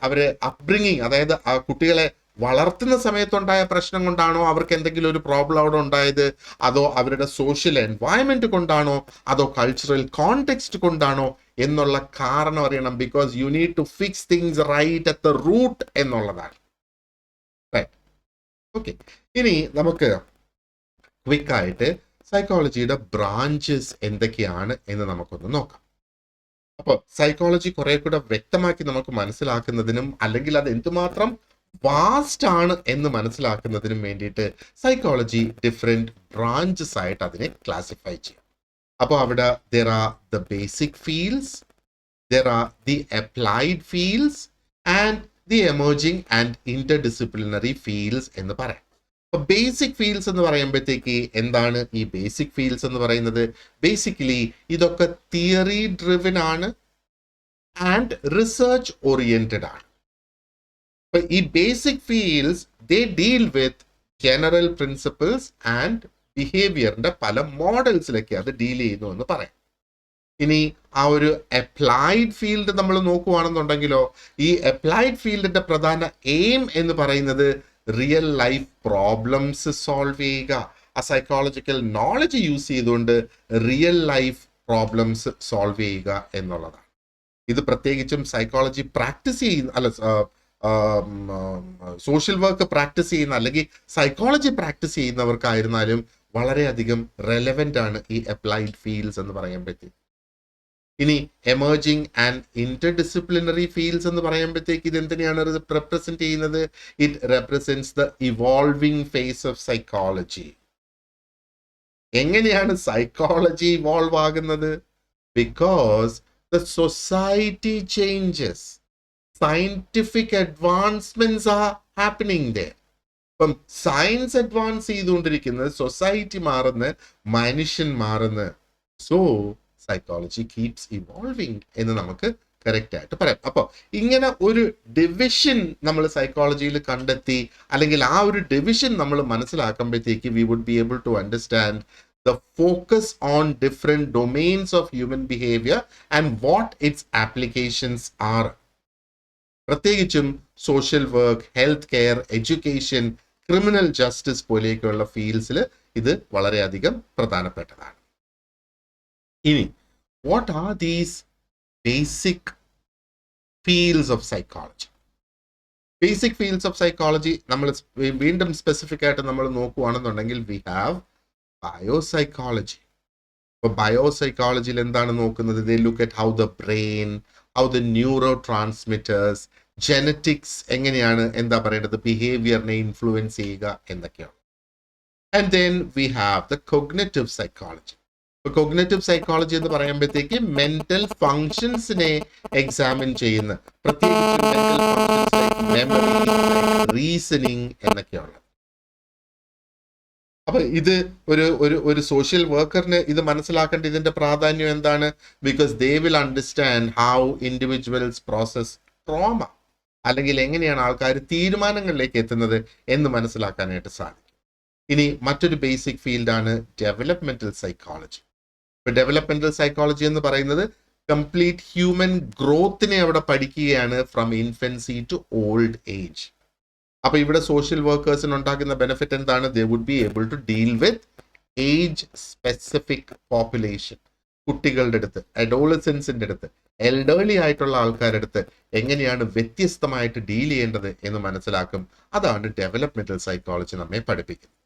അവരെ അപ്ബ്രിങ്ങിങ്, അതായത് ആ കുട്ടികളെ വളർത്തുന്ന സമയത്തുണ്ടായ പ്രശ്നം കൊണ്ടാണോ അവർക്ക് എന്തെങ്കിലും ഒരു പ്രോബ്ലം അവിടെ ഉണ്ടായത്, അതോ അവരുടെ സോഷ്യൽ എൻവയൺമെന്റ് കൊണ്ടാണോ, അതോ കൾച്ചറൽ കോണ്ടെക്സ്റ്റ് കൊണ്ടാണോ എന്നുള്ള കാരണം അറിയണം. Because you need to fix things right at the root എന്നുള്ളതാണ്. Right, okay. ഇനി നമുക്ക് ക്വിക്കായിട്ട് സൈക്കോളജിയുടെ ബ്രാഞ്ചസ് എന്തൊക്കെയാണ് എന്ന് നമുക്കൊന്ന് നോക്കാം. അപ്പോൾ സൈക്കോളജി കുറെ കൂടെ വ്യക്തമാക്കി നമുക്ക് മനസ്സിലാക്കുന്നതിനും അല്ലെങ്കിൽ അത് എന്തുമാത്രം വാസ്റ്റ് ആണ് എന്ന് മനസ്സിലാക്കുന്നതിനും വേണ്ടിയിട്ട് സൈക്കോളജി ഡിഫറെന്റ് ബ്രാഞ്ചസ് ആയിട്ട് അതിനെ ക്ലാസിഫൈ ചെയ്യും. അപ്പോൾ അവിടെ there are the basic fields, there are the applied fields and the emerging and interdisciplinary fields എന്ന് പറയാം. അപ്പോൾ ബേസിക് ഫീൽഡ്സ് എന്ന് പറയുമ്പോഴത്തേക്ക് എന്താണ് ഈ ബേസിക് ഫീൽഡ്സ് എന്ന് പറയുന്നത്? ബേസിക്കലി ഇതൊക്കെ തിയറി ഡ്രിവൻ ആണ് ആൻഡ് റിസർച്ച് ഓറിയന്റഡ് ആണ്. അപ്പോൾ ഈ basic fields they deal with general principles and ബിഹേവിയറിന്റെ പല മോഡൽസിലൊക്കെ അത് ഡീൽ ചെയ്യുന്നു എന്ന് പറയാം. ഇനി ആ ഒരു അപ്ലൈഡ് ഫീൽഡ് നമ്മൾ നോക്കുകയാണെന്നുണ്ടെങ്കിലോ, ഈ അപ്ലൈഡ് ഫീൽഡിന്റെ പ്രധാന എയിം എന്ന് പറയുന്നത് റിയൽ ലൈഫ് പ്രോബ്ലംസ് സോൾവ് ചെയ്യുക. ആ സൈക്കോളജിക്കൽ നോളജ് യൂസ് ചെയ്തുകൊണ്ട് റിയൽ ലൈഫ് പ്രോബ്ലംസ് സോൾവ് ചെയ്യുക എന്നുള്ളതാണ്. ഇത് പ്രത്യേകിച്ചും സൈക്കോളജി പ്രാക്ടീസ് ചെയ്യുന്ന, അല്ല സോഷ്യൽ വർക്ക് പ്രാക്ടീസ് ചെയ്യുന്ന അല്ലെങ്കിൽ സൈക്കോളജി പ്രാക്ടീസ് ചെയ്യുന്നവർക്കായിരുന്നാലും വളരെയധികം റെലവെന്റ് ആണ് ഈ അപ്ലൈഡ് ഫീൽഡ്സ് എന്ന് പറയുമ്പോഴത്തേക്ക്. ഇനി എമേർജിങ് ആൻഡ് ഇന്റർഡിസിപ്ലിനറി ഫീൽഡ്സ് എന്ന് പറയുമ്പോഴത്തേക്ക് ഇത് എന്തിനാണ് റെപ്രസെന്റ് ചെയ്യുന്നത്? It represents the evolving phase of psychology. എങ്ങനെയാണ് സൈക്കോളജി ഇവോൾവ് ആകുന്നത്? Because the society changes, scientific advancements are happening there. ഇപ്പം സയൻസ് അഡ്വാൻസ് ചെയ്തുകൊണ്ടിരിക്കുന്നത്, സൊസൈറ്റി മാറുന്ന, മനുഷ്യൻ മാറുന്ന. സോ സൈക്കോളജി കീപ്സ് ഇവോൾവിങ് എന്ന് നമുക്ക് കറക്റ്റ് ആയിട്ട് പറയാം. അപ്പോൾ ഇങ്ങനെ ഒരു ഡിവിഷൻ നമ്മൾ സൈക്കോളജിയിൽ കണ്ടെത്തി, അല്ലെങ്കിൽ ആ ഒരു ഡിവിഷൻ നമ്മൾ മനസ്സിലാക്കുമ്പോഴത്തേക്ക് we would be able to understand the focus on different domains of human behavior and what its applications are. പ്രത്യേകിച്ചും social work, health care, education, criminal justice പോലെയൊക്കെയുള്ള ഫീൽഡ്സിൽ ഇത് വളരെയധികം പ്രധാനപ്പെട്ടതാണ്. ഇനി what are these basic fields of psychology? Basic fields of psychology നമ്മൾ വീണ്ടും specific ആയിട്ട് നമ്മൾ നോക്കുകയാണെന്നുണ്ടെങ്കിൽ വി ഹാവ് ബയോസൈക്കോളജി. ഇപ്പോൾ ബയോസൈക്കോളജിയിൽ എന്താണ് നോക്കുന്നത്? They look at how the brain, how the neuro transmitters, genetics എങ്ങനെയാണ് എന്താ പറയേണ്ടത് ബിഹേവിയറിനെ ഇൻഫ്ലുവൻസ് ചെയ്യുക എന്നൊക്കെയാണ്. And then we have the cognitive psychology. ഇപ്പോൾ കൊഗ്നിറ്റീവ് സൈക്കോളജി എന്ന് പറയുമ്പോഴത്തേക്ക് മെന്റൽ ഫങ്ഷൻസിനെ എക്സാമിൻ ചെയ്യുന്ന, പ്രത്യേകിച്ച് mental functions like memory, reasoning എന്നൊക്കെയാണ്. അപ്പൊ ഇത് ഒരു സോഷ്യൽ വർക്കറിന് ഇത് മനസ്സിലാക്കേണ്ട ഇതിന്റെ പ്രാധാന്യം എന്താണ്? Because they will understand how individuals process trauma, അല്ലെങ്കിൽ എങ്ങനെയാണ് ആൾക്കാർ തീരുമാനങ്ങളിലേക്ക് എത്തുന്നത് എന്ന് മനസ്സിലാക്കാനായിട്ട് സാധിക്കും. ഇനി മറ്റൊരു ബേസിക് ഫീൽഡാണ് ഡെവലപ്മെന്റൽ സൈക്കോളജി. ഇപ്പൊ ഡെവലപ്മെന്റൽ സൈക്കോളജി എന്ന് പറയുന്നത് കംപ്ലീറ്റ് ഹ്യൂമൻ ഗ്രോത്തിനെ അവിടെ പഠിക്കുകയാണ്, from infancy to old age. അപ്പൊ ഇവിടെ സോഷ്യൽ വർക്കേഴ്സിന് ഉണ്ടാക്കുന്ന ബെനിഫിറ്റ് എന്താണ്? They would be able to deal with age specific population. കുട്ടികളുടെ അടുത്ത്, അഡോളസൻസിന്റെ അടുത്ത്, എൽഡേർലി ആയിട്ടുള്ള ആൾക്കാരുടെ അടുത്ത് എങ്ങനെയാണ് വ്യത്യസ്തമായിട്ട് ഡീൽ ചെയ്യേണ്ടത് എന്ന് മനസ്സിലാക്കും. അതാണ് ഡെവലപ്മെന്റൽ സൈക്കോളജി നമ്മെ പഠിപ്പിക്കുന്നത്.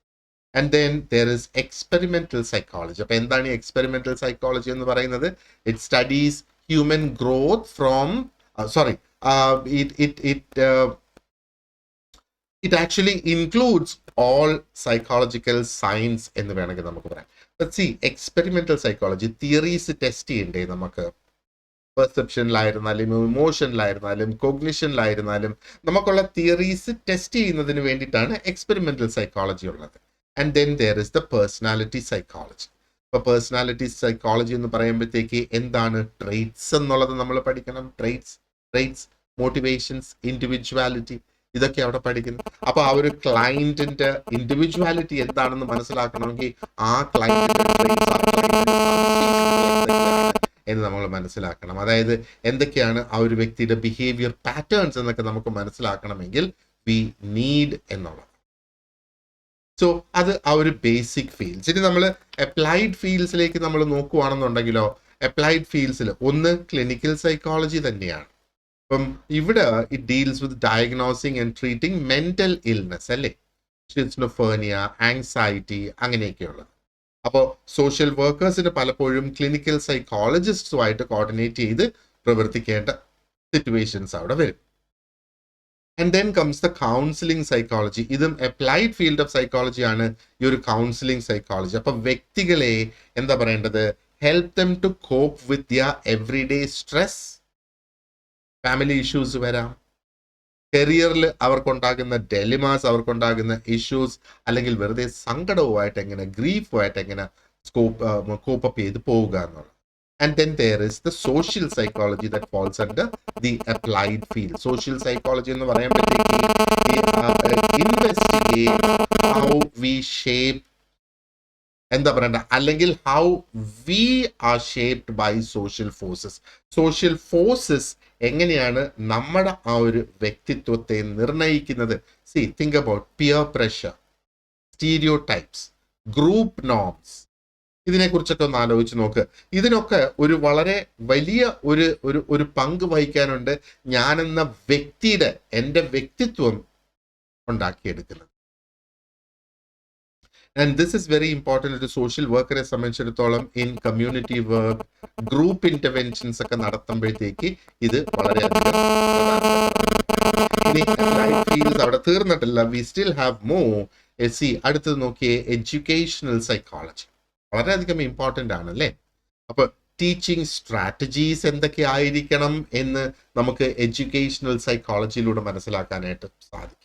And then there is experimental psychology. അപ്പൊ എന്താണ് ഈ എക്സ്പെരിമെന്റൽ സൈക്കോളജി എന്ന് പറയുന്നത്? It studies human growth from it actually includes all psychological science എന്ന് വേണമെങ്കിൽ നമുക്ക് പറയാം. Let's see, experimental psychology theories test ചെയ്യണ്ടേ നമുക്ക്? പെർസെപ്ഷനിലായിരുന്നാലും ഇമോഷനിലായിരുന്നാലും കൊഗ്നിഷനിലായിരുന്നാലും നമുക്കുള്ള തിയറീസ് ടെസ്റ്റ് ചെയ്യുന്നതിന് വേണ്ടിയിട്ടാണ് എക്സ്പെരിമെന്റൽ സൈക്കോളജി ഉള്ളത്. And then there is the personality psychology. ഇപ്പൊ പേഴ്സണാലിറ്റി സൈക്കോളജി എന്ന് പറയുമ്പോഴത്തേക്ക് എന്താണ് ട്രെയ്റ്റ്സ് എന്നുള്ളത് നമ്മൾ പഠിക്കണം. ട്രെയ്റ്റ്സ്, മോട്ടിവേഷൻസ്, ഇൻഡിവിജ്വാലിറ്റി, ഇതൊക്കെ അവിടെ പഠിക്കുന്നു. അപ്പൊ ആ ഒരു ക്ലയന്റിന്റെ ഇൻഡിവിജ്വാലിറ്റി എന്താണെന്ന് മനസ്സിലാക്കണമെങ്കിൽ ആ ക്ലയന്റിന്റെ എന്ന് നമ്മൾ മനസ്സിലാക്കണം. അതായത് എന്തൊക്കെയാണ് ആ ഒരു വ്യക്തിയുടെ ബിഹേവിയർ പാറ്റേൺസ് എന്നൊക്കെ നമുക്ക് മനസ്സിലാക്കണമെങ്കിൽ വി നീഡ് എന്നുള്ളത്. സോ അത് ആ ഒരു ബേസിക് ഫീൽഡ്സ്. ഇനി നമ്മൾ അപ്ലൈഡ് ഫീൽഡ്സിലേക്ക് നമ്മൾ നോക്കുകയാണെന്നുണ്ടെങ്കിലോ, അപ്ലൈഡ് ഫീൽഡ്സിൽ ഒന്ന് ക്ലിനിക്കൽ സൈക്കോളജി തന്നെയാണ്. അപ്പം ഇവിടെ it deals with diagnosing and treating mental illness, അല്ലേ? ഷിസ്നോഫേനിയ, ആങ്സൈറ്റി, അങ്ങനെയൊക്കെയുള്ളത്. അപ്പോൾ സോഷ്യൽ വർക്കേഴ്സിന് പലപ്പോഴും ക്ലിനിക്കൽ സൈക്കോളജിസ്റ്റുമായിട്ട് കോർഡിനേറ്റ് ചെയ്ത് പ്രവർത്തിക്കേണ്ട സിറ്റുവേഷൻസ് അവിടെ വരും. And then comes the counselling psychology. ഇതും അപ്ലൈഡ് ഫീൽഡ് ഓഫ് സൈക്കോളജി ആണ് ഈ ഒരു കൗൺസിലിംഗ് സൈക്കോളജി. അപ്പൊ വ്യക്തികളെ എന്താ പറയേണ്ടത്? Help them to cope with their everyday stress. Family issues വരാം, കരിയറിൽ അവർക്കുണ്ടാകുന്ന ഡെലിമാസ്, അവർക്കുണ്ടാകുന്ന ഇഷ്യൂസ്, അല്ലെങ്കിൽ വെറുതെ സങ്കടവുമായിട്ട് എങ്ങനെ, ഗ്രീഫുമായിട്ട് എങ്ങനെ കോപ്പപ്പ് ചെയ്ത് പോവുക എന്നുള്ളത്. And then there is the social psychology that falls under the applied field. Social psychology എന്ന് പറയുമ്പോഴത്തേക്ക് ഇൻവെസ്റ്റിഗേറ്റ് ഹൗ വി ഷേപ്പ്, എന്താ പറയണ്ട, അല്ലെങ്കിൽ how we are shaped by social forces. Social forces എങ്ങനെയാണ് നമ്മുടെ ആ ഒരു വ്യക്തിത്വത്തെ നിർണയിക്കുന്നത്? See, think about peer pressure, stereotypes, group norms, ഇതിനെക്കുറിച്ചൊക്കെ ഒന്ന് ആലോചിച്ച് നോക്ക്. ഇതിനൊക്കെ ഒരു വളരെ വലിയ ഒരു പങ്ക് വഹിക്കാനുണ്ട് ഞാനെന്ന വ്യക്തിയുടെ, എൻ്റെ വ്യക്തിത്വം ഉണ്ടാക്കിയെടുക്കുന്നത്. And this is very important ഒരു സോഷ്യൽ വർക്കറെ സംബന്ധിച്ചിടത്തോളം. In community work, group interventions ഒക്കെ നടത്തുമ്പോഴത്തേക്ക് ഇത് വളരെയധികം അവിടെ തീർന്നിട്ടില്ല. We still have more. അടുത്തത് നോക്കിയേ, എഡ്യൂക്കേഷണൽ സൈക്കോളജി വളരെയധികം ഇമ്പോർട്ടൻ്റ് ആണ്, അല്ലേ? അപ്പൊ ടീച്ചിങ് സ്ട്രാറ്റജീസ് എന്തൊക്കെ ആയിരിക്കണം എന്ന് നമുക്ക് എഡ്യൂക്കേഷണൽ സൈക്കോളജിയിലൂടെ മനസ്സിലാക്കാനായിട്ട് സാധിക്കും.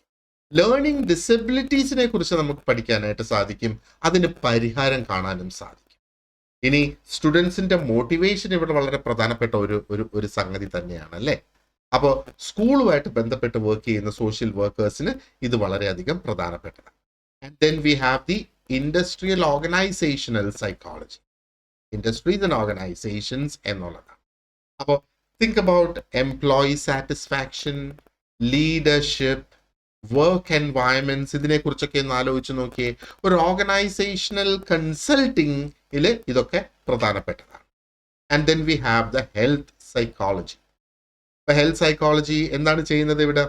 ലേണിംഗ് ഡിസബിലിറ്റീസിനെ കുറിച്ച് നമുക്ക് പഠിക്കാനായിട്ട് സാധിക്കും, അതിന് പരിഹാരം കാണാനും സാധിക്കും. ഇനി സ്റ്റുഡൻസിന്റെ മോട്ടിവേഷൻ ഇവിടെ വളരെ പ്രധാനപ്പെട്ട ഒരു സംഗതി തന്നെയാണ്, അല്ലേ? അപ്പോൾ സ്കൂളുമായിട്ട് ബന്ധപ്പെട്ട് വർക്ക് ചെയ്യുന്ന സോഷ്യൽ വർക്കേഴ്സിന് ഇത് വളരെയധികം പ്രധാനപ്പെട്ടതാണ്. And then we have the industrial organisational psychology. Industries and organisations എന്നുള്ളതാണ്. അപ്പോൾ think about employee satisfaction, leadership, work environments, ഇതിനെക്കുറിച്ചൊക്കെ ഒന്ന് ആലോചിച്ച് നോക്കിയേ. ഒരു ഓർഗനൈസേഷണൽ കൺസൾട്ടിങ്ങിൽ ഇതൊക്കെ പ്രധാനപ്പെട്ടതാണ്. And then we have the health psychology. ഇപ്പൊ ഹെൽത്ത് സൈക്കോളജി എന്താണ് ചെയ്യുന്നത് ഇവിടെ?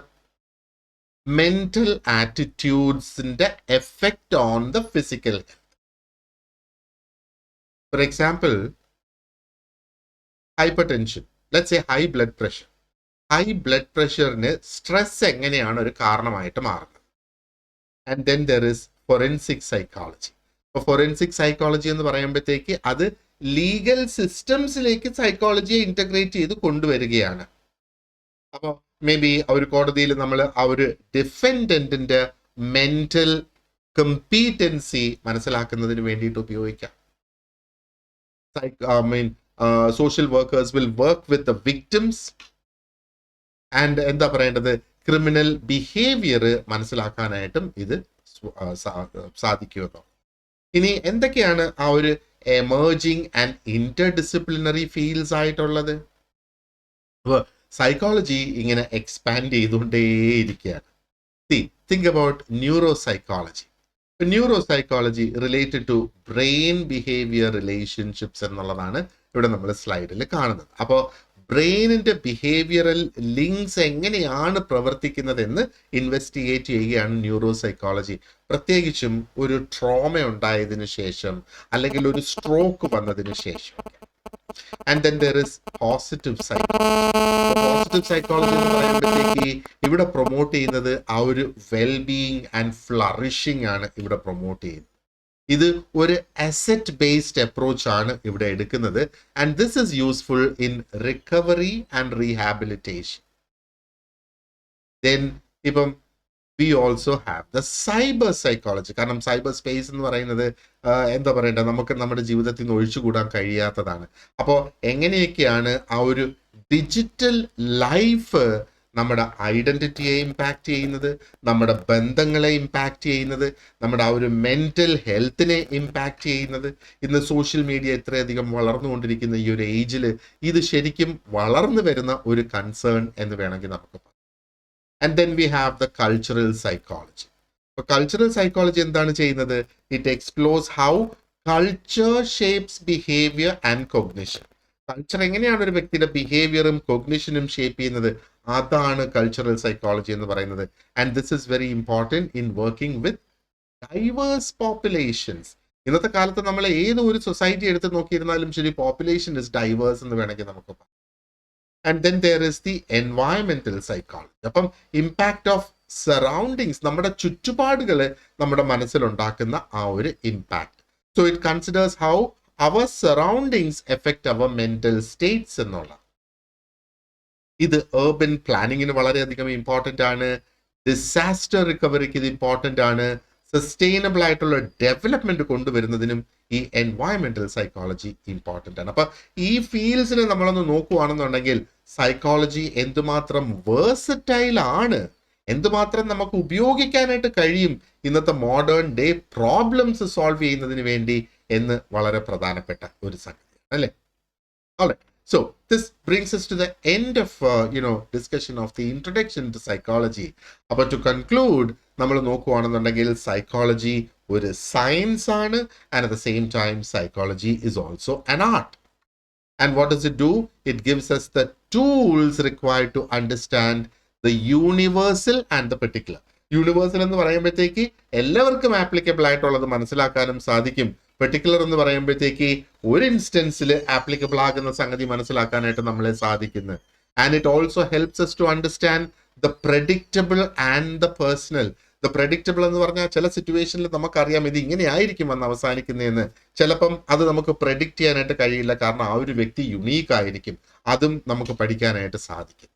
മെന്റൽ ആറ്റിറ്റ്യൂഡ്സിന്റെ effect on the physical health. For example, hypertension, let's say high blood pressure. High blood പ്രഷറിന് സ്ട്രെസ് എങ്ങനെയാണ് ഒരു കാരണമായിട്ട് മാറുന്നത്? And then there is forensic psychology. അപ്പോൾ ഫോറൻസിക് സൈക്കോളജി എന്ന് പറയുമ്പോഴത്തേക്ക് അത് ലീഗൽ സിസ്റ്റംസിലേക്ക് സൈക്കോളജിയെ ഇന്റഗ്രേറ്റ് ചെയ്ത് കൊണ്ടുവരികയാണ്. അപ്പോൾ മേ ബി ഒരു കോടതിയിൽ നമ്മൾ ആ ഒരു ഡിഫെൻഡന്റിന്റെ മെന്റൽ കമ്പീറ്റൻസി മനസ്സിലാക്കുന്നതിന് വേണ്ടിയിട്ട് ഉപയോഗിക്കാം. Social workers will work with the victims and എന്താ പറയേണ്ടത്, ക്രിമിനൽ ബിഹേവിയർ മനസ്സിലാക്കാനായിട്ടും ഇത് സാധിക്കുമല്ലോ. ഇനി എന്തൊക്കെയാണ് ആ ഒരു emerging and interdisciplinary fields ആയിട്ടുള്ളത്? അപ്പോൾ സൈക്കോളജി ഇങ്ങനെ എക്സ്പാൻഡ് ചെയ്തുകൊണ്ടേയിരിക്കുകയാണ്. Think about neuropsychology. Neuropsychology related to brain behaviour relationships എന്നുള്ളതാണ് ഇവിടെ നമ്മൾ സ്ലൈഡിൽ കാണുന്നത്. അപ്പോൾ ബ്രെയിനിന്റെ ബിഹേവിയറൽ ലിങ്ക്സ് എങ്ങനെയാണ് പ്രവർത്തിക്കുന്നതെന്ന് ഇൻവെസ്റ്റിഗേറ്റ് ചെയ്യുകയാണ് ന്യൂറോ സൈക്കോളജി. പ്രത്യേകിച്ചും ഒരു ട്രോമ ഉണ്ടായതിനു ശേഷം അല്ലെങ്കിൽ ഒരു സ്ട്രോക്ക് വന്നതിന് ശേഷം. And then there is positive psychology. Positive psychology എന്ന് പറയുമ്പോഴത്തേക്ക് ഇവിടെ പ്രൊമോട്ട് ചെയ്യുന്നത് ആ ഒരു വെൽബീയിങ് ആൻഡ് ഫ്ലറിഷിംഗ് ആണ് ഇവിടെ പ്രൊമോട്ട് ചെയ്യുന്നത്. ഇത് ഒരു അസറ്റ് ബേസ്ഡ് അപ്രോച്ച് ആണ് ഇവിടെ എടുക്കുന്നത്. And this is useful in recovery and rehabilitation. Then ഇപ്പം we also have the cyberpsychology. കാരണം സൈബർ സ്പേസ് എന്ന് പറയുന്നത് എന്താ പറയണ്ടത്, നമുക്ക് നമ്മുടെ ജീവിതത്തിൽ നിന്ന് ഒഴിച്ചുകൂടാൻ കഴിയാത്തതാണ്. അപ്പോൾ എങ്ങനെയൊക്കെയാണ് ആ ഒരു ഡിജിറ്റൽ ലൈഫ് നമ്മുടെ ഐഡന്റിറ്റിയെ ഇമ്പാക്റ്റ് ചെയ്യുന്നത്, നമ്മുടെ ബന്ധങ്ങളെ ഇമ്പാക്റ്റ് ചെയ്യുന്നത്, നമ്മുടെ ആ ഒരു മെന്റൽ ഹെൽത്തിനെ ഇമ്പാക്റ്റ് ചെയ്യുന്നത്. ഇന്ന് സോഷ്യൽ മീഡിയ ഇത്രയധികം വളർന്നുകൊണ്ടിരിക്കുന്ന ഈ ഒരു ഏജിൽ ഇത് ശരിക്കും വളർന്നു വരുന്ന ഒരു കൺസേൺ എന്ന് വേണമെങ്കിൽ നമുക്ക് പറയാം. And then we have the cultural psychology. അപ്പോൾ കൾച്ചറൽ സൈക്കോളജി എന്താണ് ചെയ്യുന്നത്? It explores how culture shapes behaviour and cognition. Culture എങ്ങനെയാണ് ഒരു വ്യക്തിയുടെ ബിഹേവിയറും കോഗ്നിഷനും ഷേപ്പ് ചെയ്യുന്നത്, അതാണ് കൾച്ചറൽ സൈക്കോളജി എന്ന് പറയുന്നത്. And this is very important in working with diverse populations. ഇന്നത്തെ കാലത്ത് നമ്മൾ ഏത് ഒരു സൊസൈറ്റി എടുത്ത് നോക്കിയിരുന്നാലും ശരി, പോപ്പുലേഷൻ ഇസ് ഡൈവേഴ്സ് എന്ന് വേണമെങ്കിൽ നമുക്ക് പറയാം. And then there is the എൻവയൺമെന്റൽ സൈക്കോളജി. അപ്പം ഇമ്പാക്ട് ഓഫ് സറൗണ്ടിങ്സ്, നമ്മുടെ ചുറ്റുപാടുകൾ നമ്മുടെ മനസ്സിലുണ്ടാക്കുന്ന ആ ഒരു impact. So it considers how our surroundings affect our mental states എന്നുള്ള. ഇത് urban പ്ലാനിങ്ങിന് വളരെയധികം ഇമ്പോർട്ടൻ്റ് ആണ്. ഡിസാസ്റ്റർ റിക്കവറിക്ക് ഇത് ഇമ്പോർട്ടൻ്റ് ആണ്. സസ്റ്റൈനബിൾ ആയിട്ടുള്ള ഡെവലപ്മെന്റ് കൊണ്ടുവരുന്നതിനും ഈ എൻവയൺമെന്റൽ സൈക്കോളജി ഇമ്പോർട്ടൻ്റ് ആണ്. അപ്പൊ ഈ ഫീൽഡ്സിനെ നമ്മളൊന്ന് നോക്കുകയാണെന്നുണ്ടെങ്കിൽ സൈക്കോളജി എന്തുമാത്രം വേഴ്സറ്റൈൽ ആണ്, എന്തുമാത്രം നമുക്ക് ഉപയോഗിക്കാനായിട്ട് കഴിയും ഇന്നത്തെ മോഡേൺ ഡേ പ്രോബ്ലംസ് സോൾവ് ചെയ്യുന്നതിന് വേണ്ടി എന്ന് വളരെ പ്രധാനപ്പെട്ട ഒരു സംഗതിയാണ് അല്ലേ. Alright, so this brings us to the end of discussion of the introduction to psychology. അപ്പോൾ to conclude, നമ്മൾ നോക്കുകയാണെന്നുണ്ടെങ്കിൽ സൈക്കോളജി ഒരു സയൻസ് ആണ്, and at the same time psychology is also an art. And what does it do? It gives us the tools required to understand the universal and the particular. Universal എന്ന് പറയുമ്പോഴത്തേക്ക് എല്ലാവർക്കും applicable ആയിട്ടുള്ളത് മനസ്സിലാക്കാനും സാധിക്കും. Particular എന്ന് പറയുമ്പോഴത്തേക്ക് ഒരു ഇൻസ്റ്റൻസിൽ applicable ആകുന്ന സംഗതി മനസ്സിലാക്കാനായിട്ട് നമ്മളെ സാധിക്കുന്നു. And it also helps us to understand the predictable and the personal. The predictable എന്ന് പറഞ്ഞാൽ ചില സിറ്റുവേഷനിൽ നമുക്കറിയാം ഇത് ഇങ്ങനെ ആയിരിക്കും വന്ന് അവസാനിക്കുന്നതെന്ന്. ചിലപ്പം അത് നമുക്ക് പ്രഡിക്റ്റ് ചെയ്യാനായിട്ട് കഴിയില്ല, കാരണം ആ ഒരു വ്യക്തി യുണീക്ക് ആയിരിക്കും. അതും നമുക്ക് പഠിക്കാനായിട്ട് സാധിക്കും.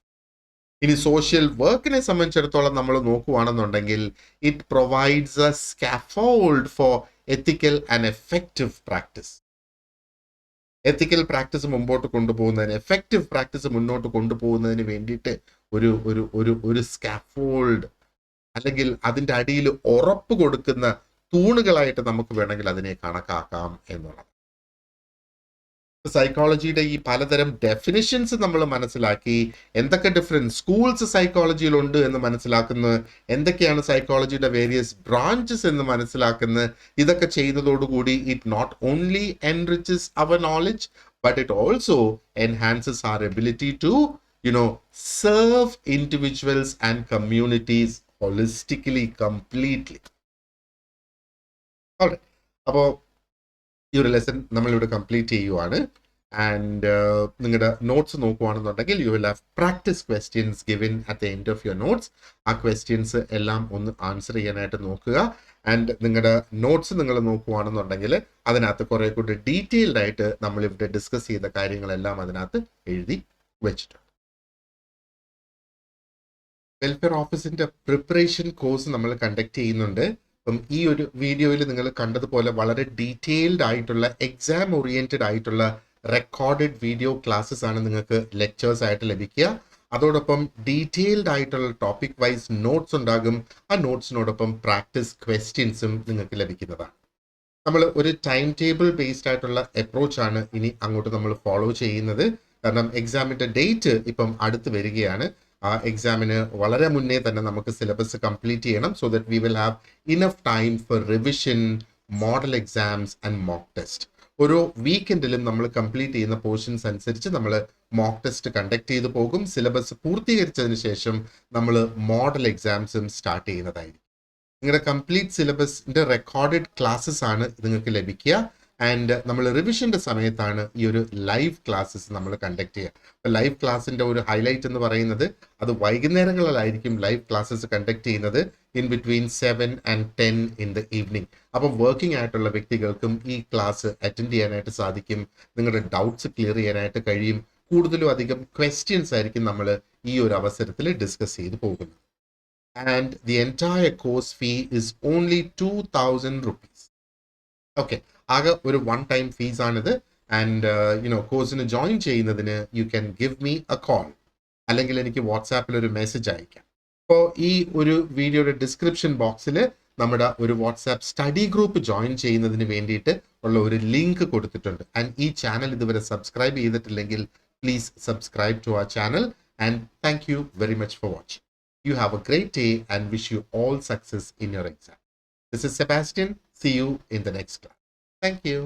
ഇനി സോഷ്യൽ വർക്കിനെ സംബന്ധിച്ചിടത്തോളം നമ്മൾ നോക്കുകയാണെന്നുണ്ടെങ്കിൽ it provides A scaffold four ethical and effective practice. Ethical practice മുമ്പോട്ട് കൊണ്ടുപോകുന്നതിന്, എഫക്റ്റീവ് പ്രാക്ടീസ് മുന്നോട്ട് കൊണ്ടുപോകുന്നതിന് വേണ്ടിയിട്ട് ഒരു ഒരു ഒരു ഒരു സ്കാഫോൾഡ് അല്ലെങ്കിൽ അതിൻ്റെ അടിയിൽ ഉറപ്പ് കൊടുക്കുന്ന തൂണുകളായിട്ട് നമുക്ക് വേണമെങ്കിൽ അതിനെ കണക്കാക്കാം എന്നുള്ളത്. സൈക്കോളജിയുടെ ഈ പലതരം ഡെഫിനിഷൻസ് നമ്മൾ മനസ്സിലാക്കി, എന്തൊക്കെ ഡിഫറെൻറ്റ് സ്കൂൾസ് സൈക്കോളജിയിലുണ്ട് എന്ന് മനസ്സിലാക്കുന്നത്, എന്തൊക്കെയാണ് സൈക്കോളജിയുടെ വേരിയസ് ബ്രാഞ്ചസ് എന്ന് മനസ്സിലാക്കുന്നത്. ഇതൊക്കെ ചെയ്യുന്നതോടുകൂടി it not only enriches our knowledge, but it also enhances our ability to serve individuals and communities holistically, completely. Alright. അപ്പോൾ ഈ ഒരു ലെസൺ നമ്മളിവിടെ കംപ്ലീറ്റ് ചെയ്യുവാണ്. ആൻഡ് നിങ്ങളുടെ നോട്ട്സ് നോക്കുകയാണെന്നുണ്ടെങ്കിൽ you will have practice questions given at the end of your notes. ആ questions എല്ലാം ഒന്ന് ആൻസർ ചെയ്യാനായിട്ട് നോക്കുക. ആൻഡ് നിങ്ങളുടെ നോട്ട്സ് നിങ്ങൾ നോക്കുകയാണെന്നുണ്ടെങ്കിൽ അതിനകത്ത് കുറെ കൂടി ഡീറ്റെയിൽഡ് ആയിട്ട് നമ്മളിവിടെ ഡിസ്കസ് ചെയ്ത കാര്യങ്ങളെല്ലാം അതിനകത്ത് എഴുതി വെച്ചിട്ടുണ്ട്. വെൽഫെയർ ഓഫീസിന്റെ പ്രിപ്പറേഷൻ കോഴ്സ് നമ്മൾ കണ്ടക്ട് ചെയ്യുന്നുണ്ട്. അപ്പം ഈ ഒരു വീഡിയോയിൽ നിങ്ങൾ കണ്ടതുപോലെ വളരെ ഡീറ്റെയിൽഡ് ആയിട്ടുള്ള എക്സാം ഓറിയന്റഡ് ആയിട്ടുള്ള റെക്കോർഡഡ് വീഡിയോ ക്ലാസ്സസ് ആണ് നിങ്ങൾക്ക് ലെക്ചേഴ്സ് ആയിട്ട് ലഭിക്കുക. അതോടൊപ്പം ഡീറ്റെയിൽഡ് ആയിട്ടുള്ള ടോപ്പിക് വൈസ് നോട്ട്സ് ഉണ്ടാകും. ആ നോട്ട്സിനോടൊപ്പം പ്രാക്ടീസ് ക്വസ്റ്റ്യൻസും നിങ്ങൾക്ക് ലഭിക്കുന്നതാണ്. നമ്മൾ ഒരു ടൈം ടേബിൾ ബേസ്ഡ് ആയിട്ടുള്ള അപ്രോച്ചാണ് ഇനി അങ്ങോട്ട് നമ്മൾ ഫോളോ ചെയ്യുന്നത്. കാരണം എക്സാമിൻ്റെ ഡേറ്റ് ഇപ്പം അടുത്ത് വരികയാണ്. ആ എക്സാമിന് വളരെ മുന്നേ തന്നെ നമുക്ക് സിലബസ് കംപ്ലീറ്റ് ചെയ്യണം. So that we will have enough time for revision, model exams and mock test. ഓരോ വീക്കെൻഡിലും നമ്മൾ കംപ്ലീറ്റ് ചെയ്യുന്ന പോർഷൻസ് അനുസരിച്ച് നമ്മൾ മോക്ക് ടെസ്റ്റ് കണ്ടക്ട് ചെയ്തു പോകും. സിലബസ് പൂർത്തീകരിച്ചതിന് ശേഷം നമ്മൾ മോഡൽ എക്സാംസും സ്റ്റാർട്ട് ചെയ്യുന്നതായിരിക്കും. നിങ്ങളുടെ കംപ്ലീറ്റ് സിലബസിൻ്റെ റെക്കോർഡഡ് ക്ലാസ്സസ് ആണ് നിങ്ങൾക്ക് ലഭിക്കുക. ആൻഡ് നമ്മൾ റിവിഷൻ്റെ സമയത്താണ് ഈ ഒരു ലൈവ് ക്ലാസ്സസ് നമ്മൾ കണ്ടക്ട് ചെയ്യുക. അപ്പോൾ ലൈവ് ക്ലാസ്സിൻ്റെ ഒരു ഹൈലൈറ്റ് എന്ന് പറയുന്നത് അത് വൈകുന്നേരങ്ങളിലായിരിക്കും ലൈവ് ക്ലാസ്സസ് കണ്ടക്ട് ചെയ്യുന്നത്, in between 7 and 10 in the evening. അപ്പം വർക്കിംഗ് ആയിട്ടുള്ള വ്യക്തികൾക്കും ഈ ക്ലാസ് അറ്റൻഡ് ചെയ്യാനായിട്ട് സാധിക്കും. നിങ്ങളുടെ ഡൗട്ട്സ് ക്ലിയർ ചെയ്യാനായിട്ട് കഴിയും. കൂടുതലും അധികം ക്വസ്റ്റ്യൻസ് ആയിരിക്കും നമ്മൾ ഈ ഒരു അവസരത്തിൽ ഡിസ്കസ് ചെയ്ത് പോകുന്നത്. And the entire course fee is only 2,000 rupees. Okay, ആകെ ഒരു വൺ ടൈം ഫീസ് ആണിത്. ആൻഡ് കോഴ്സിന് ജോയിൻ ചെയ്യുന്നതിന് you can give me A call, അല്ലെങ്കിൽ എനിക്ക് വാട്സാപ്പിൽ ഒരു മെസ്സേജ് അയക്കാം. അപ്പോൾ ഈ ഒരു വീഡിയോയുടെ ഡിസ്ക്രിപ്ഷൻ ബോക്സിൽ നമ്മുടെ ഒരു വാട്സാപ്പ് സ്റ്റഡി ഗ്രൂപ്പ് ജോയിൻ ചെയ്യുന്നതിന് വേണ്ടിയിട്ട് ഉള്ള ഒരു ലിങ്ക് കൊടുത്തിട്ടുണ്ട്. ആൻഡ് ഈ ചാനൽ ഇതുവരെ സബ്സ്ക്രൈബ് ചെയ്തിട്ടില്ലെങ്കിൽ please subscribe to our channel. And thank you very much for watching. You have a great day and wish you all success in your exam. This is Sebastian. See you in the next class. Thank you.